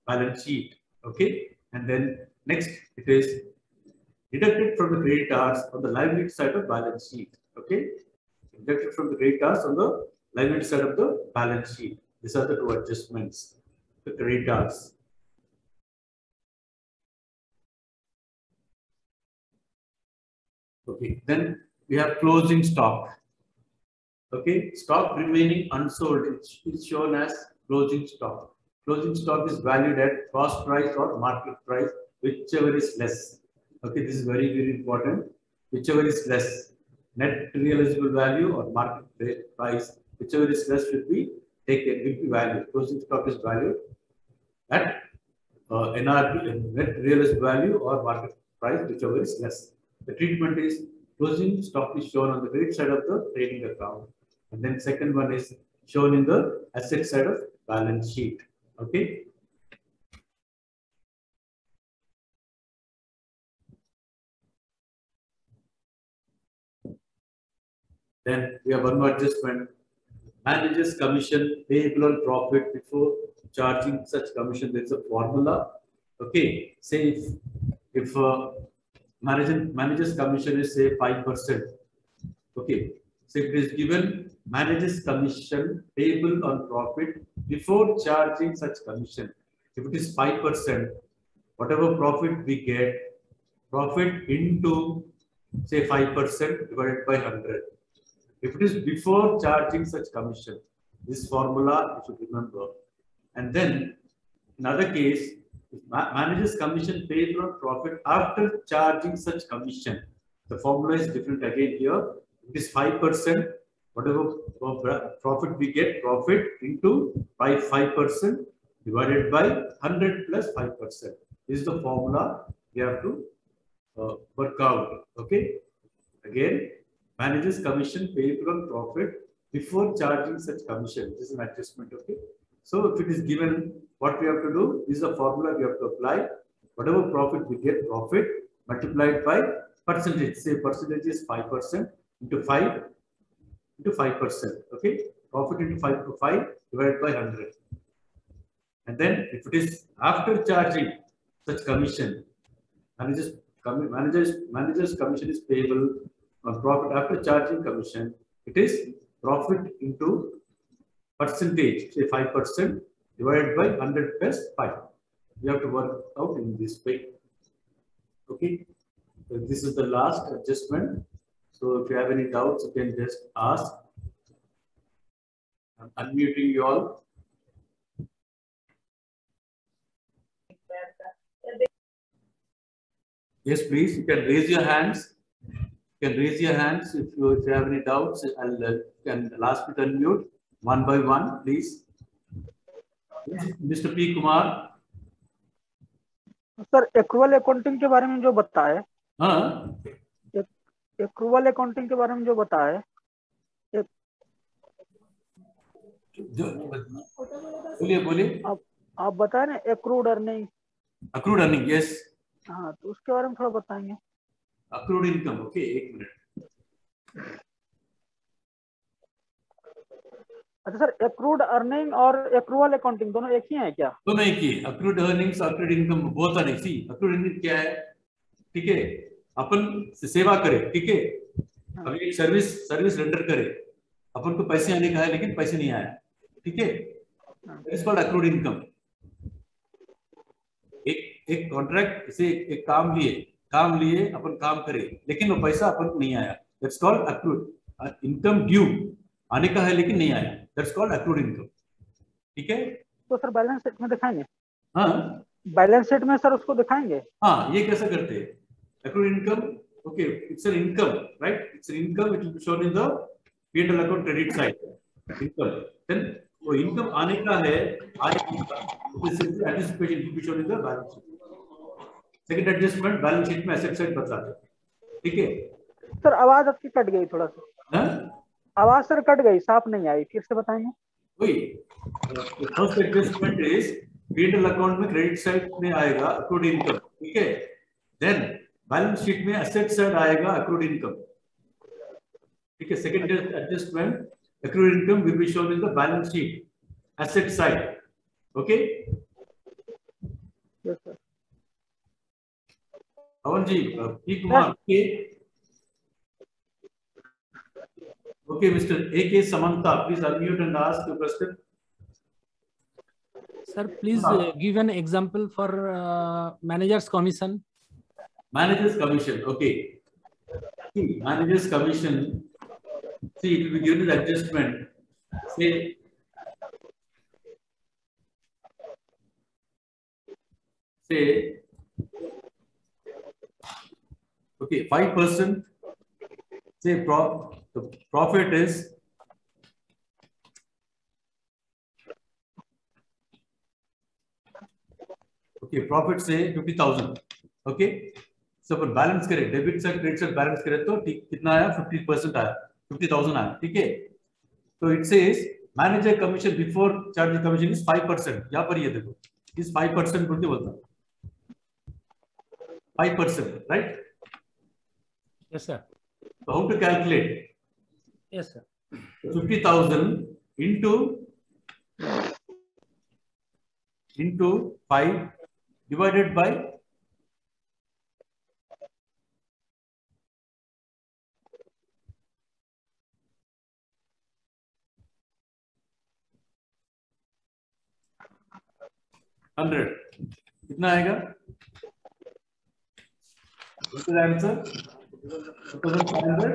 balance sheet. Okay, and then next it is deducted from the creditors on the liability side of balance sheet. Okay, deducted from the creditors on the liability side of the balance sheet. These are the two adjustments. The creditors. Okay, then we have closing stock. Okay, stock remaining unsold is shown as closing stock. Closing stock is valued at cost price or market price, whichever is less. Okay, this is very, very important. Whichever is less, net realizable value or market price, whichever is less will be taken, will be valued. Closing stock is valued at NRV, net realizable value or market price, whichever is less. The treatment is closing stock is shown on the credit side of the trading account, and then second one is shown in the asset side of balance sheet. Okay. Then we have one more adjustment. Manager's commission payable on profit before charging such commission. There is a formula. Okay. Say if manager's commission is say 5%. Okay. So it is given manager's commission payable on profit before charging such commission. If it is 5%, whatever profit we get, profit into say 5% divided by 100. If it is before charging such commission, this formula you should remember. And then another case, if manager's commission payable on profit after charging such commission, the formula is different again here. It is 5%, whatever profit we get, profit into by 5% divided by 100 plus 5%. This is the formula we have to work out. Okay. Again, manager's commission payable on profit before charging such commission. This is an adjustment. Okay. So if it is given, what we have to do is the formula we have to apply. Whatever profit we get, profit multiplied by percentage. Say percentage is 5% into 5 into 5%. Okay. Profit into 5 to 5 divided by 100. And then if it is after charging such commission, manager's commission is payable on profit after charging commission. It is profit into percentage, say 5% divided by 100 plus 5. We have to work out in this way. Okay. So this is the last adjustment. So if you have any doubts, you can just ask. I'm unmuting you all. Yes, please. You can raise your hands. You can raise your hands if you have any doubts. I'll ask you to unmute one by one, please. Mr. P. Kumar. Sir accrual accounting के बारे में जो बताए, हाँ, accrual accounting के बारे में जो बताए, बोलिए। आप बताए ना accrued earning. Accrued earning, yes. हाँ, तो उसके बारे में थोड़ा बताएंगे। अक्रूड इनकम, ओके, एक मिनट। अच्छा सर, एक्रूड अर्निंग और एक्रूअल अकाउंटिंग दोनों एक ही है क्या? दोनों एक ही। अक्रूड अर्निंग्स, अक्रूड इनकम बहुत सारे। सी अक्रूड इनकम क्या है? ठीक है, अपन सेवा करे, ठीक है, अभी एक सर्विस रेंडर करे, अपन को पैसे आने का है लेकिन पैसे नहीं आया, ठीक है, इट्स कॉल्ड अक्रूड इनकम। एक कॉन्ट्रैक्ट से एक काम लिए अपन काम करे लेकिन वो पैसा अपन को नहीं आया, that's called accrued income. Due आने का है लेकिन नहीं आया, दैट्स कॉल्ड अक्रूड इनकम, ठीक है। तो सर बैलेंस शीट में दिखाएंगे? हाँ, बैलेंस शीट में सर उसको दिखाएंगे? हाँ, ये कैसे करते हैं? Accrued income, okay, it's an income, right? It's an income, it will be shown in the P&L account credit side, income. Then वो इनकम आने का है, anticipation will be shown in the balance sheet. Second adjustment balance sheet में asset side बताते हैं, ठीक है। Sir आवाज आपकी कट गई थोड़ा सा। हाँ, आवाज सर कट गई, साफ नहीं आई, फिर से बताएंगे। वही first adjustment is P&L account में क्रेडिट साइड में आएगा अक्रूड इनकम, ठीक है। देन बैलेंस शीट में एसेट साइड आएगा अक्रूड इनकम, ठीक है। Second adjustment, accrued income will be shown in the balance sheet asset side, okay. Yes sir. Pawan ji, P Kumar, okay, Mr. A.K. Samantha, please unmute and ask your question. Sir, please give an example for manager's commission. Manager's commission, okay. See, manager's commission, see, it will be given as adjustment. Say, okay, 5%, say, the profit is okay, profit say 50,000, okay। so upon balance करें, debit से credit से balance करें तो कितना आया? 50% आया, 50,000 आया, ठीक है। तो it says manager commission before charge commission is 5%। यहाँ पर ये देखो, इस 5% बोलता 5%, right? Yes sir. So how to calculate? Yes sir. 50,000 into 5 divided by $100, कितना आएगा? What is the answer? 2,500.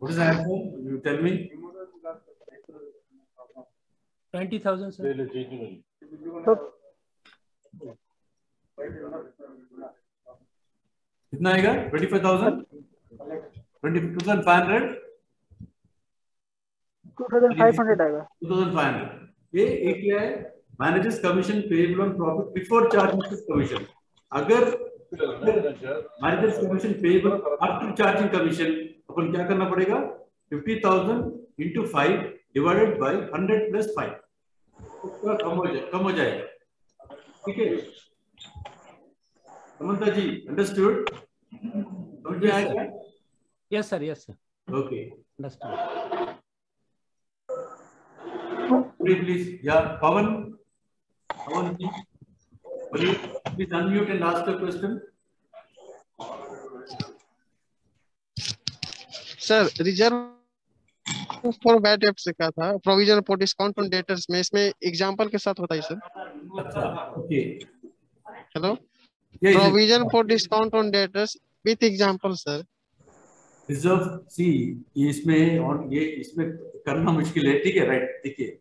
What is the answer? You tell me. 20,000 sir. कितना आएगा? 25,000. 22,500. 2,500 आएगा। 2,500. ये एक क्या है? Managers commission payable on profit before charging commission. अगर managers commission payable after charging commission, अपन क्या करना पड़ेगा? 50,000 into 5 divided by 100 plus 5, कम हो जाएगा, ठीक है। समंता जी, अंडरस्टूड? समझ में आएगा? Yes sir. Yes sir. Okay, Understood. please, yeah, Pawan ji, please unmute and ask the question. Sir, reserve for bad डेब्ट से क्या था, provision for discount on debtors में, इसमें एग्जांपल के साथ बताइए सर। अच्छा, ओके, हेलो, ये provision for discount on debtors with example sir. Reserve C, ये इसमें और ये इसमें करना मुश्किल है, ठीक है, राइट, देखिए,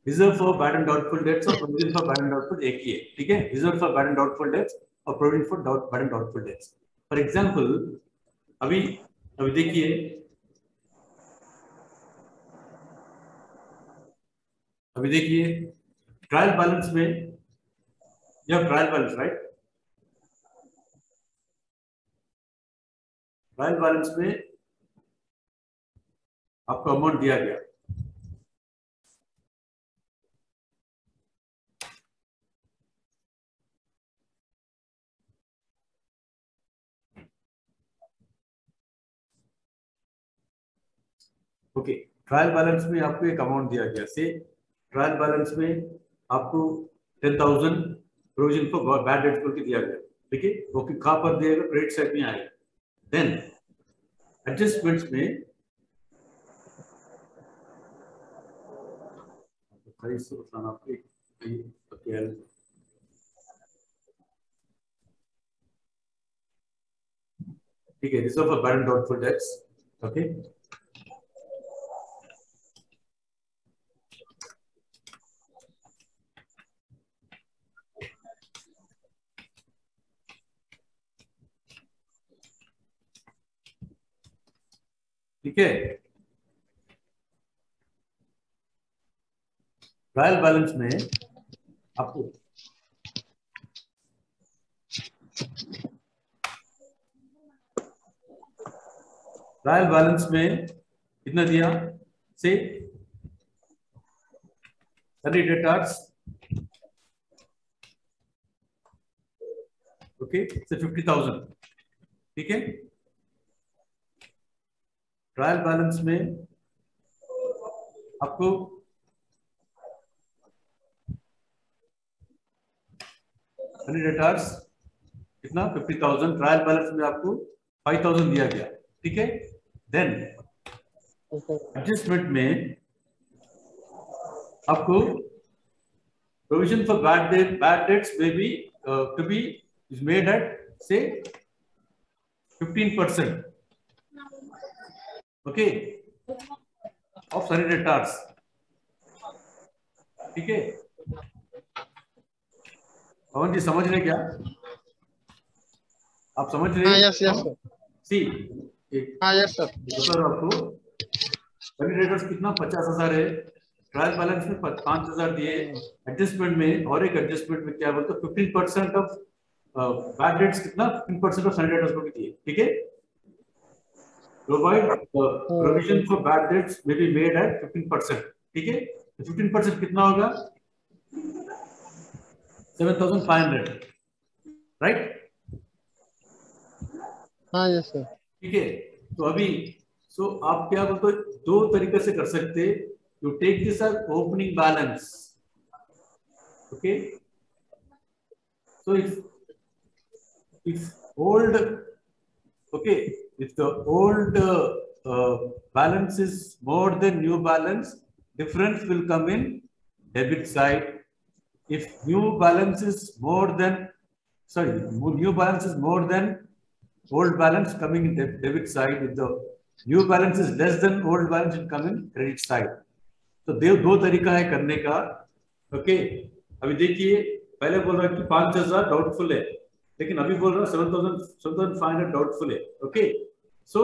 reserve for bad and doubtful debts और provision for bad and doubtful एक ही है, ठीक है, reserve for bad and doubtful debts और provision for bad and doubtful debts. For example, अभी अभी देखिए, ट्रायल बैलेंस में, यह trial balance, right, trial balance में आपको अमाउंट दिया गया, ओके, ट्रायल बैलेंस में आपको एक अमाउंट दिया गया, से ट्रायल बैलेंस में आपको 10,000 प्रोविजन फॉर बैड डेट्स बोल के दिया गया, ठीक है, ओके, कहाँ पर दिएगा, क्रेडिट साइड में आएगा। देन एडजस्टमेंट्स में ठीक है, reserve for bad and doubtful dates, okay, ठीक है, ट्रायल बैलेंस में आपको ट्रायल बैलेंस में कितना दिया, से सनी डेटर्स, ओके, से 50,000, ठीक है, ट्रायल बैलेंस में आपको सनी डेटर्स कितना 50,000, ट्रायल बैलेंस में आपको 5,000 दिया गया, ठीक है। देन एडजस्टमेंट में आपको प्रोविजन फॉर बैड डेट्स में भी to be is made at से 15%, ओके, ऑफ सनी डेटर्स, ठीक है। पवन जी समझ रहे क्या, आप समझ रहे हैं? यस यस सर, सी, यस सर, सर आपको सनी डेटर्स कितना 50,000 है, ट्रायल बैलेंस में 5,000 दिए, एडजस्टमेंट में और एक एडजस्टमेंट में क्या बोलते 15% ऑफ बैड डेट्स, कितना 15% ऑफ सनी डेटर्स को भी दिए, ठीक है। Provide provision for bad dates may be made at 15%, ठीक है, तो 15% कितना होगा 7,500, राइट, यस सर, ठीक है। तो अभी आप क्या बोलते हो, दो तरीके से कर सकते, you take this as opening balance, okay, so if old, okay, if the old balance is more than new balance, difference will come in debit side. If new balance is more than, sorry, new balance is more than old balance, coming in debit side. If the new balance is less than old balance, it come in credit side. तो दो तरीका है करने का, okay. अभी देखिए, पहले बोल रहा है कि 5,000 डाउटफुल है, लेकिन अभी बोल रहा 7,500 डाउटफुल है, ओके। सो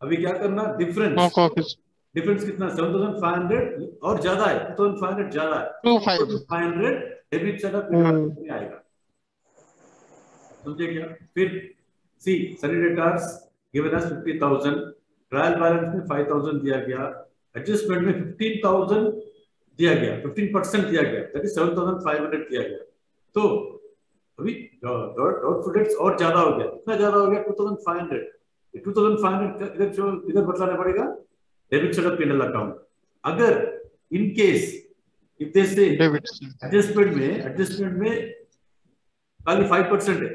अभी क्या करना, डिफरेंस कितना 7,500 और ज्यादा है, 2,500 ज्यादा है, 2,500 डेबिट साइड में आएगा, समझे क्या। फिर C, sundry debtors given as 50,000, trial balance में 5,000 दिया गया, एडजस्टमेंट में 15,000 दिया गया, 15% दिया गया, दैट इज 7,500 दिया गया। तो अभी डाउटफुल डेट्स और ज्यादा हो गया, कितना ज्यादा हो गया 2,500, 2,500 इधर बताना पड़ेगा debit side of P&L account. अगर इन केस इफ दे से एडजस्टमेंट में खाली 5% है,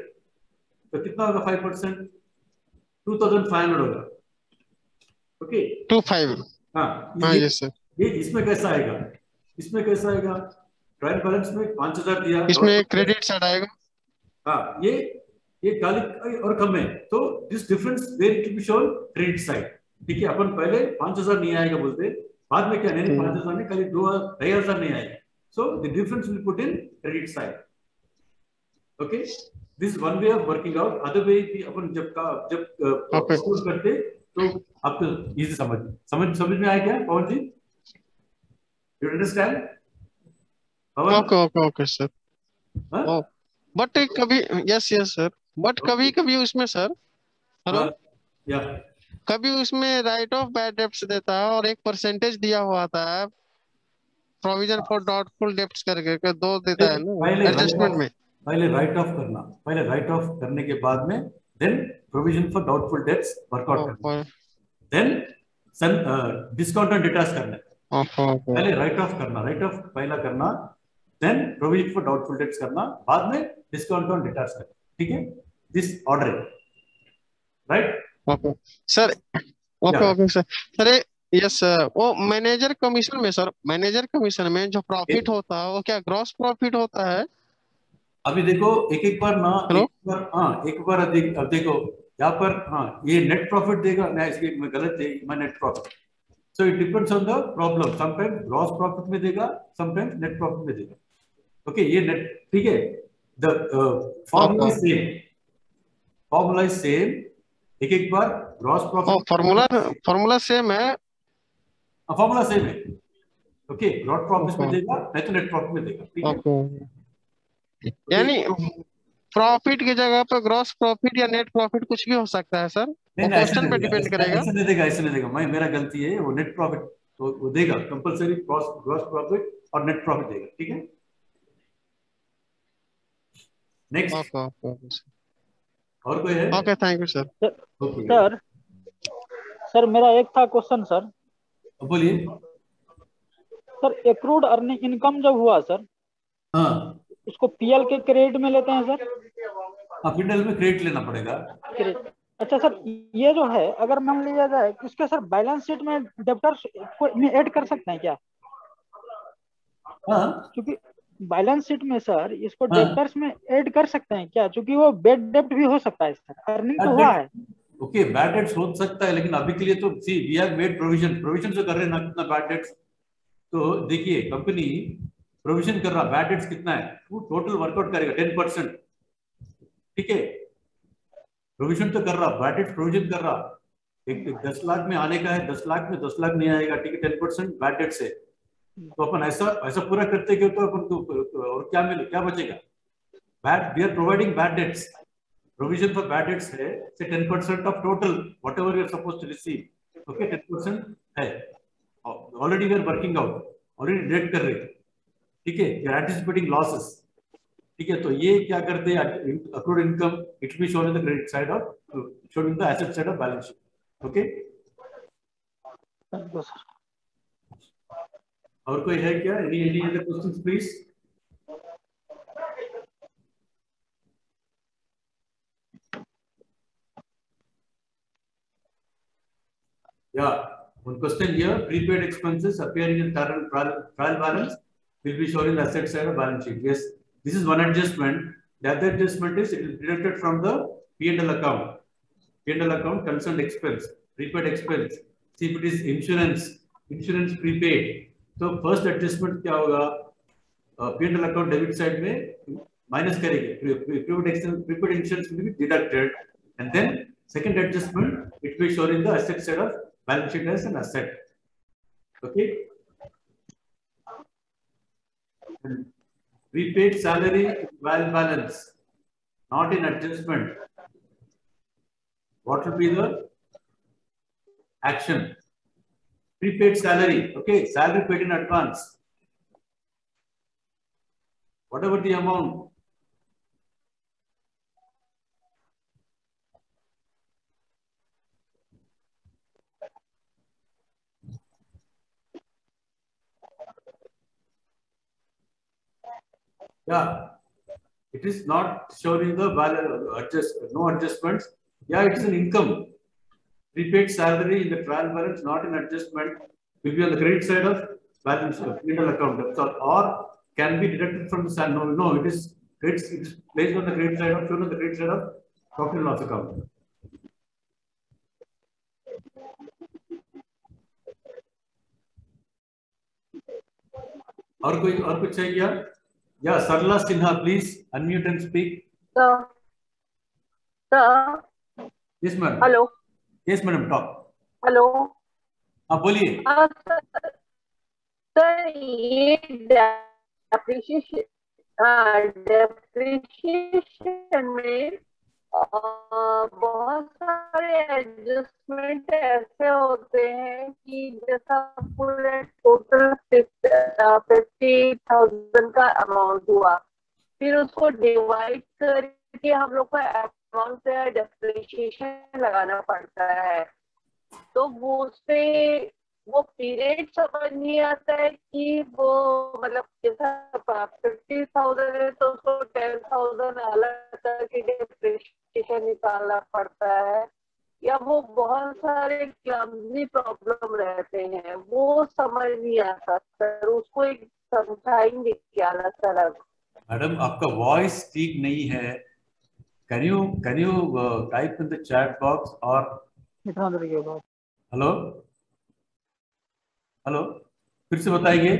तो कितना होगा 5%, 2,500 होगा, ओके, हाँ यस सर, ये इसमें कैसा आएगा, इसमें कैसा आएगा, ट्रायल बैलेंस में 5,000 दिया, इसमें क्रेडिट साइड आएगा। हाँ ये खाली और कम है, तो this difference where it be shown credit side. ठीक है, अपन पहले 5,000 नहीं आएगा बोलते, बाद में क्या नहीं 5,000 नहीं, खाली 2,500 नहीं आएगा, so the difference will put in credit side. Okay, this one way of working out. Other way भी अपन जब करते तो आपको इजी समझ में आया क्या Pavan ji? You understand? Okay sir. But कभी यस सर, बट कभी कभी उसमें सर, हेलो, या कभी उसमें राइट ऑफ बैड डेब्ट्स देता है और एक परसेंटेज दिया हुआ आता है प्रोविजन फॉर डाउटफुल डेब्ट्स करके दो देता है ना एडजस्टमेंट में। पहले राइट ऑफ करना, पहले राइट ऑफ करने के बाद में then provision for doubtful debts work out करना, देन डिस्काउंट ऑन डेटर्स करना। पहले राइट ऑफ करना, राइट ऑफ पहला करना, then provision for doubtful debts करना, बाद में डिस्काउंट ऑन डेटर्स करना। ठीक है, this order right? Okay sir, okay sir. Sir yes sir, वो मैनेजर कमीशन में सर, मैनेजर कमीशन में जो प्रॉफिट होता है वो क्या ग्रॉस प्रॉफिट होता है? अभी देखो एक बार ना, एक बार अब देखो यहाँ पर, ये नेट प्रॉफिट देगा ना, इसके मैं गलत है, मैं net profit, so it depends on the problem, sometimes gross profit में देगा, समटाइम्स नेट प्रॉफिट में देगा। ओके, ये नेट, ठीक है, द फॉर्मूला इज सेम, एक बार ग्रॉस प्रॉफिट फॉर्मूला सेम है, फॉर्मूला सेम है। ओके, ग्रॉस प्रॉफिट में देगा, नहीं तो नेट प्रॉफिट में देगा। ठीक है, यानी प्रॉफिट की जगह पर ग्रॉस प्रॉफिट या नेट प्रॉफिट कुछ भी हो सकता है सर, वो क्वेश्चन पे डिपेंड करेगा। ऐसे नहीं देगा, मेरा गलती है, वो नेट प्रॉफिट तो वो देगा कंपलसरी, ग्रॉस प्रॉफिट और नेट प्रॉफिट देगा। ठीक है, नेक्स्ट और कोई है? Okay, thank you sir. Sir मेरा एक था क्वेश्चन सर। बोलिए सर, एक्रूड अर्निंग इनकम जब हुआ सर, उसको पीएल के क्रेडिट में लेते हैं सर? पीएल में क्रेडिट लेना पड़ेगा। अच्छा सर, ये जो है अगर मान लिया जाए कि उसके सर बैलेंस शीट में डेब्टर्स में ऐड कर सकते हैं क्या? क्योंकि बैलेंस शीट में सर इसको डेब्टर्स में ऐड कर सकते हैं क्या? क्योंकि वो बैड डेब्ट भी हो सकता है सर, अर्निंग तो हुआ है। ओके, बैड डेट्स हो सकता है, लेकिन अभी के लिए तो सी वी हैव मेड प्रोविजन से कर रहे हैं ना, कितना बैड डेट्स। तो देखिए कंपनी प्रोविजन कर रहा, बैड डेट्स कितना है, वो टोटल वर्कआउट करेगा 10%। ठीक है, प्रोविजन तो कर रहा, बैड डेट्स प्रोविजन कर रहा, एक 10 लाख में आने का है, 10 लाख में 10 लाख नहीं आएगा। ठीक है, 10% बैड डेट्स है, तो अपन ऐसा पूरा करते क्यों, तो अपन को और क्या बचेगा? Bad, we are providing bad debts, provision for bad debts है से 10% off total whatever you are supposed to receive. Okay, 10% है, already we are working out, already deduct कर रहे हैं। ठीक है, यू आर एंटिसिपेटिंग लॉसेस। ठीक है, तो ये क्या करते हैं, accrued income it be shown in the credit side और shown in the asset side of balance sheet. Okay, और कोई है क्या? Any other questions please? Yeah, one question here, prepaid expenses appearing in trial balance will be shown in the asset side of balance sheet. Yes, this is one adjustment. The other adjustment is it is deducted from the P&L account. P&L account concerned expense, prepaid expense. See if it is insurance prepaid. So first adjustment क्या होगा? P&L account debit side में minus करेंगे. Prepaid insurance will be deducted, and then second adjustment it will be shown in the asset side of balance sheet as an asset. Okay. And prepaid salary trial balance, not in adjustment. What will be the action? Prepaid salary. Okay, salary paid in advance. Whatever the amount. Yeah, it is not shown in the no adjustments. Yeah, it's an income. Prepaid salary in the trial balance, not an adjustment. will be on the credit side of balance P&L account, or can be deducted from the salary. No, it is placed on the credit side of, shown on the credit side of profit and loss account. और कुछ है क्या? Yeah, Sarla Sinha, please unmute and speak. Sir. Yes, madam. Hello. Yes, madam. Talk. Hello. हाँ बोलिए. Sir ये depreciation में बहुत सारे एडजस्टमेंट ऐसे होते हैं कि जैसा पूरे टोटल 50,000 का अमाउंट हुआ, फिर उसको डिवाइड करके हम लोग को अमाउंट से डेप्रिसिएशन लगाना पड़ता है, तो वो उससे वो पीरियड समझ नहीं आता है कि वो मतलब जैसा 50,000 है तो उसको 10,000 अलग करके डेप्रिसिएशन निकालना पड़ता है, या वो बहुत सारे क्लमजी प्रॉब्लम रहते हैं, वो समझ नहीं आता सर, उसको एक समझाएंगे क्या ना सर? मैडम आपका वॉइस ठीक नहीं है. Can you type in the chat box और हेलो हेलो फिर से बताएंगे.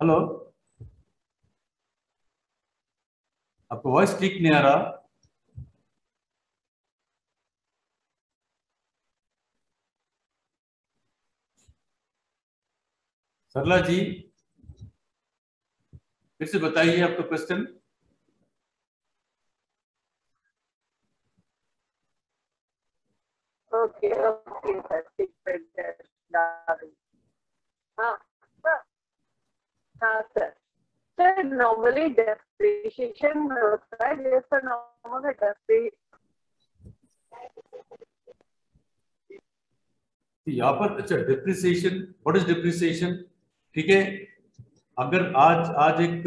हेलो, आपका वॉइस ठीक नहीं आ रहा. सरला जी फिर से बताइए आपका क्वेश्चन. ओके सर, ठीक है. हाँ सर. सर नॉर्मली डेप्रिसिएशन होता है जैसा नॉर्मल यहाँ पर अच्छा डिप्रिसिएशन, व्हाट इज डिप्रिसिएशन? ठीक है, अगर आज एक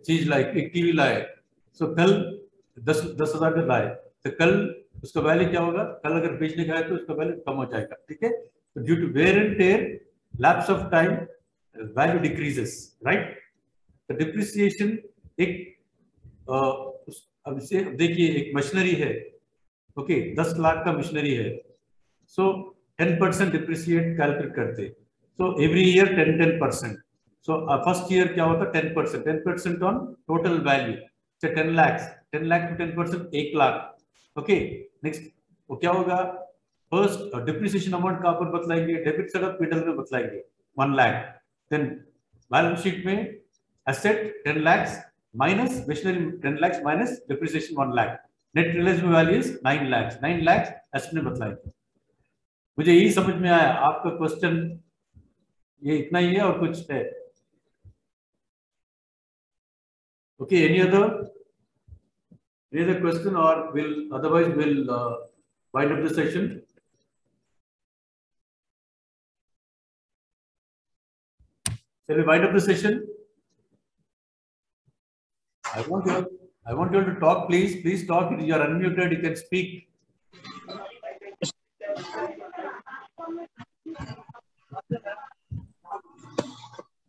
चीज लाए, एक टीवी लाए, तो कल 10,000 का लाए, तो कल उसका वैल्यू क्या होगा? कल अगर बेचने का है तो उसका वैल्यू कम हो जाएगा. ठीक है, तो due to wear and tear, lapse of time, value decreases, right? तो डिप्रिसिएशन एक अब इसे देखिए, एक मशीनरी है, ओके, 10 लाख का मशीनरी है, सो 10% डिप्रिसिएट कैलकुलेट करते, so every year 10%. So first year क्या होता है? 10% on total value, 10 lakh to 10%, 1 lakh. Okay, next वो क्या होगा? फर्स्ट डिप्रिसिएशन अमाउंट कहाँ पर बतलाएंगे? डेबिट साइड ऑफ P&L में बतलाएंगे 1 लाख. देन बैलेंस शीट में asset 10 lakh minus machinery 10 lakh minus depreciation 1 lakh. Net realized value is 9 lakh. 9 lakh asset में बतलाएंगे. मुझे यही समझ में आया. आपका क्वेश्चन ये इतना ही है और कुछ है? Okay, any other question, or otherwise we'll wind up the session. Shall we wind up the session? I want you all to talk, please. Please talk. You are unmuted. You can speak.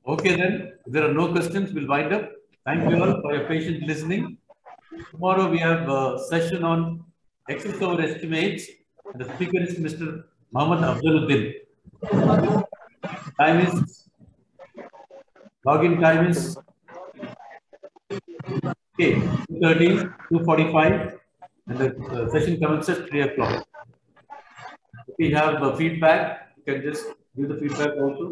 Okay, then. If there are no questions, we'll wind up. Thank you all for your patient listening. Tomorrow we have a session on excess over estimates. The speaker is Mr. Mohammed Afzaluddin. Login time is 2:30, 2:45, and the session commences 3 o'clock. If we have feedback, you can just give the feedback also.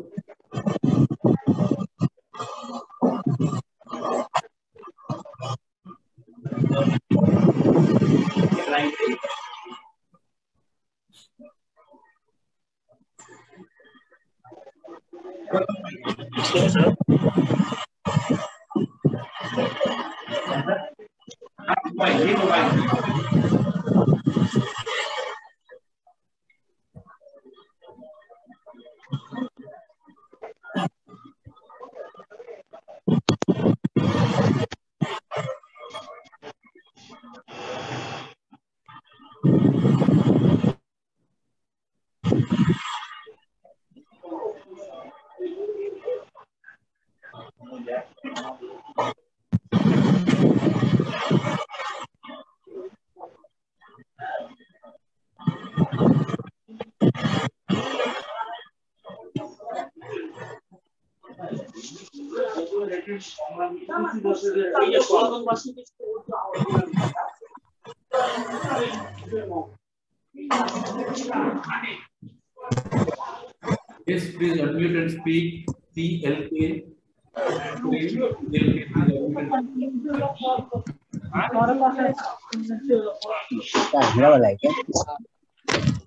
Yes, please unmute and speak. CLK.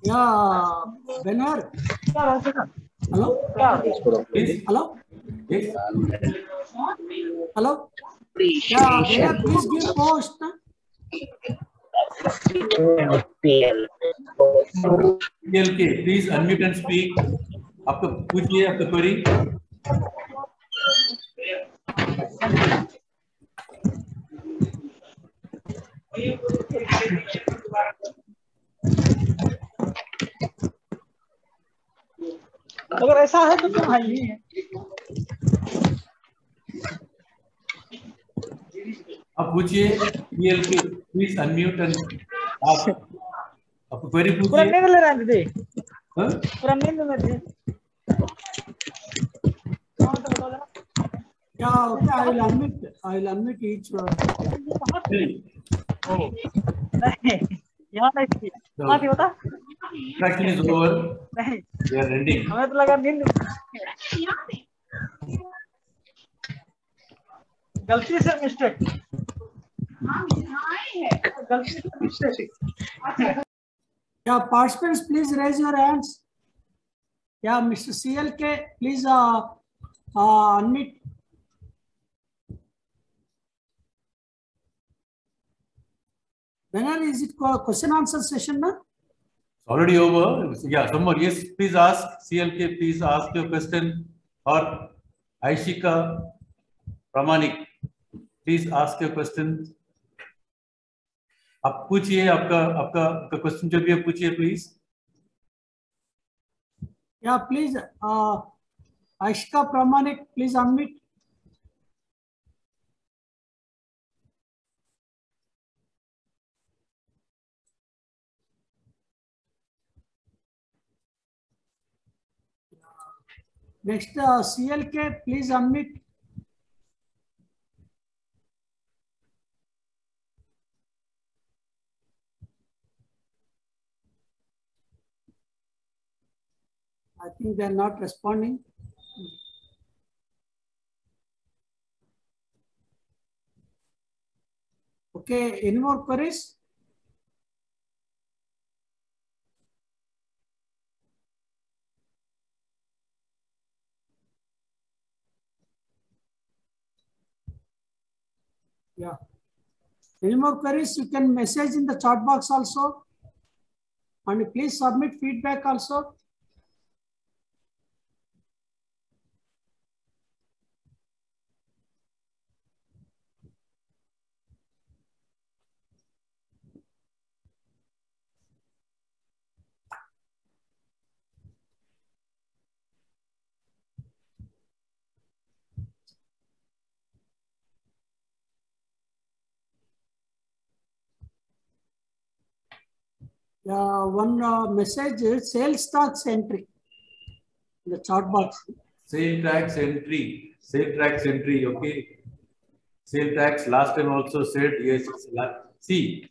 Yeah, Benhar. Hello? Please. Hello? Yes. Hello? Yeah, Benhar, please give post. CLK, please unmute and speak. आपका पूछिए आपका query. अगर ऐसा है तो तुम भाई ही है। आप पूछिए CLK, please unmute and ask. आपका query पूरा पूछिए. नींद ले रहे थे, हाँ? पूरा नींद में थे। Yeah, okay, I will unmute each one. नहीं, यहाँ नहीं थी, वहाँ थी होता? Traction is over. नहीं, We are ending. हमें तो लगा नींद। गलती से मिस्टेक। गलती से mistake. Yeah, participants, please raise your hands. Yeah, Mr. CLK, please unmute. Benhar, is it question answer session now? It's already over. Yeah, someone. Yes, please ask. CLK, please ask your question. Or Aishika Pramanik, please ask your question. आप पूछिए आपका आपका आपका question जो भी है पूछिए please. Yeah, please, Aishika Pramanik, please unmute. Next, CLK, please unmute. I think they are not responding. Okay, any more queries? Yeah. Any more queries? You can message in the chat box also. And please submit feedback also. One message is sales tax entry in the chat box. Sale tax entry. Sale tax entry. Okay. Sale tax. Last time also said yes. See,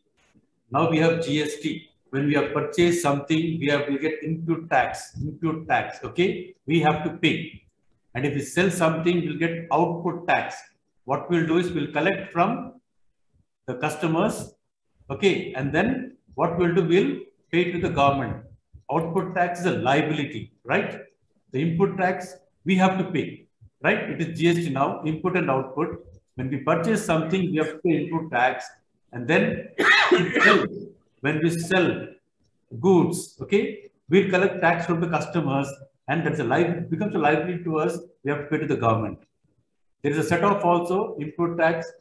now we have GST. When we have purchased something, we get input tax. Input tax. Okay. We have to pay. And if we sell something, we'll get output tax. What we'll do is we'll collect from the customers. Okay. And then what we'll do, we'll pay to the government. Output tax is a liability, right? The input tax we have to pay, right? It is GST now, input and output. When we purchase something, we have to pay input tax. And then when we sell goods, okay, we collect tax from the customers, and that's becomes a liability to us. We have to pay to the government. There is a set off also. Input tax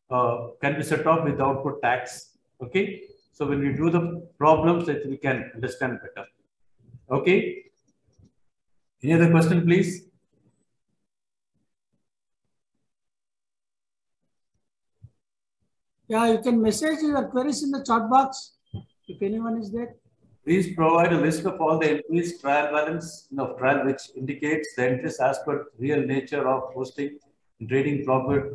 can be set off with output tax. Okay. So when we do the problems, that we can understand better. Okay. Any other question, please? Yeah, you can message your queries in the chat box if anyone is there. Please provide a list of all the entries, trial balance of trial, which indicates the entries as per real nature of posting and trading profit.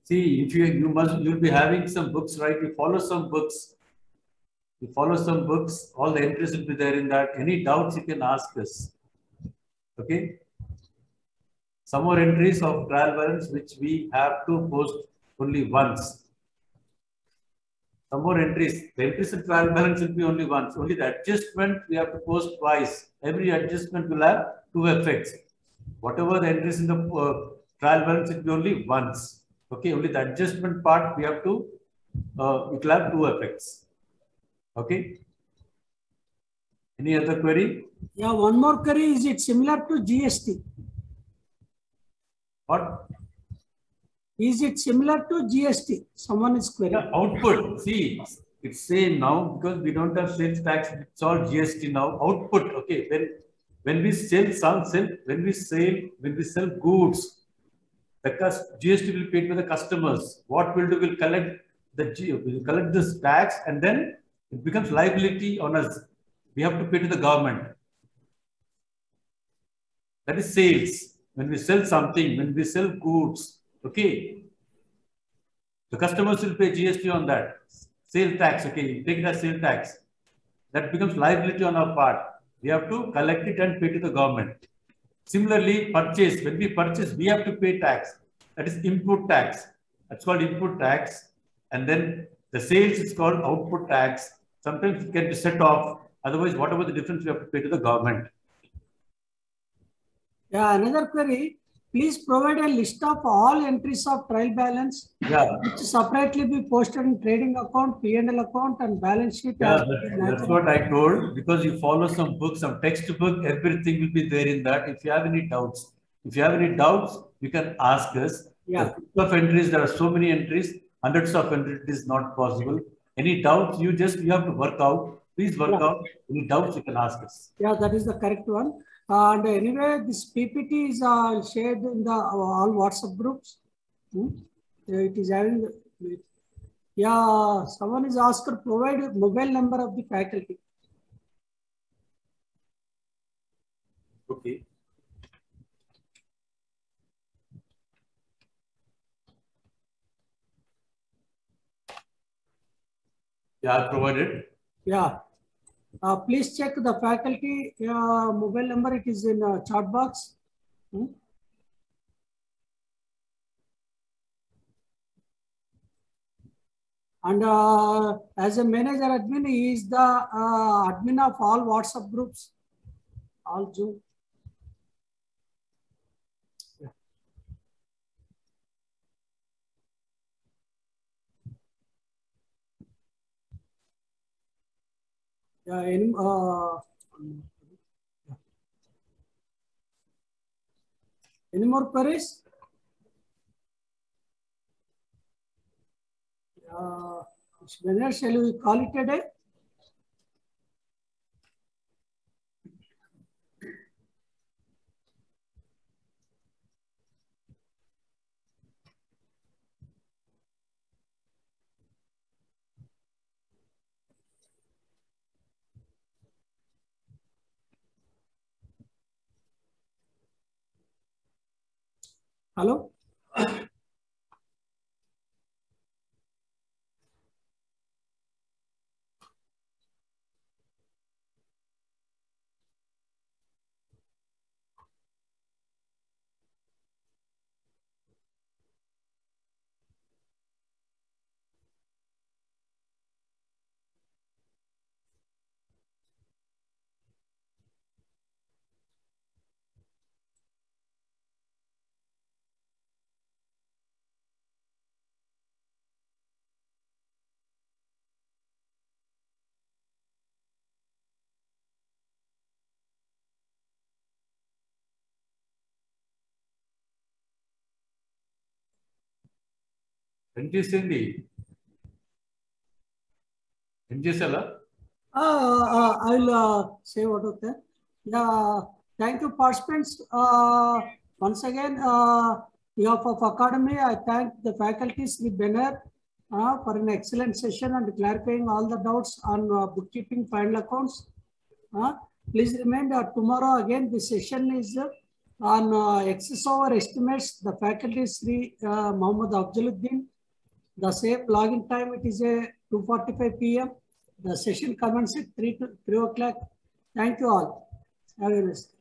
See, if you'll be having some books, right? You follow some books. All the entries will be there in that. Any doubts you can ask us. Okay. Some more entries of trial balance which we have to post only once. Some more entries. The entries in trial balance will be only once. Only the adjustment we have to post twice. Every adjustment will have two effects. Whatever the entries in the trial balance will be only once. Okay, only the adjustment part we have to, it will have two effects. Okay. Any other query? Yeah, one more query. Is it similar to GST? What? Is it similar to GST? Someone is querying. Yeah, output. See, it's same now because we don't have sales tax. It's all GST now. Output. Okay. When we sell when we sell goods, the GST will be paid by the customers. What we'll do? We'll collect this tax, and then it becomes liability on us. We have to pay to the government. That is sales. When we sell something, when we sell goods, okay, the customers will pay GST on that. Sale tax, okay, take it as sale tax. That becomes liability on our part. We have to collect it and pay to the government. Similarly, purchase. When we purchase, we have to pay tax. That is input tax. That's called input tax. And then the sales is called output tax. Sometimes it can be set off. Otherwise, whatever the difference, we have to pay to the government. Yeah, another query. Please provide a list of all entries of trial balance, which separately be posted in trading account, P&L account, and balance sheet. Yeah, that's what I told. Because you follow some books, some textbook, everything will be there in that. If you have any doubts, you can ask us. Yeah. The of entries, there are so many entries, hundreds of entries, it is not possible. Any doubts, you have to work out. Please work out. Any doubts, you can ask us. Yeah, that is the correct one. And anyway, this PPT is shared in the all WhatsApp groups. It is having. Yeah, someone is asked to provide mobile number of the faculty. Okay. Yeah, I provided. Yeah. Please check the faculty mobile number. It is in chat box. And as a manager admin, he is the admin of all WhatsApp groups, all Zoom. Yeah, any more queries? Shall we call it a day? Hello? NGSL? I will say what of that. Yeah, thank you, participants. Once again, behalf of Academy, I thank the faculties with Benner for an excellent session and clarifying all the doubts on bookkeeping final accounts. Please remember tomorrow again the session is on excess over estimates. The faculty is Sri Mohammad Afzaluddin. The same login time it is a 2:45 p.m. The session commences at 3 o'clock. Thank you all. Have a nice day.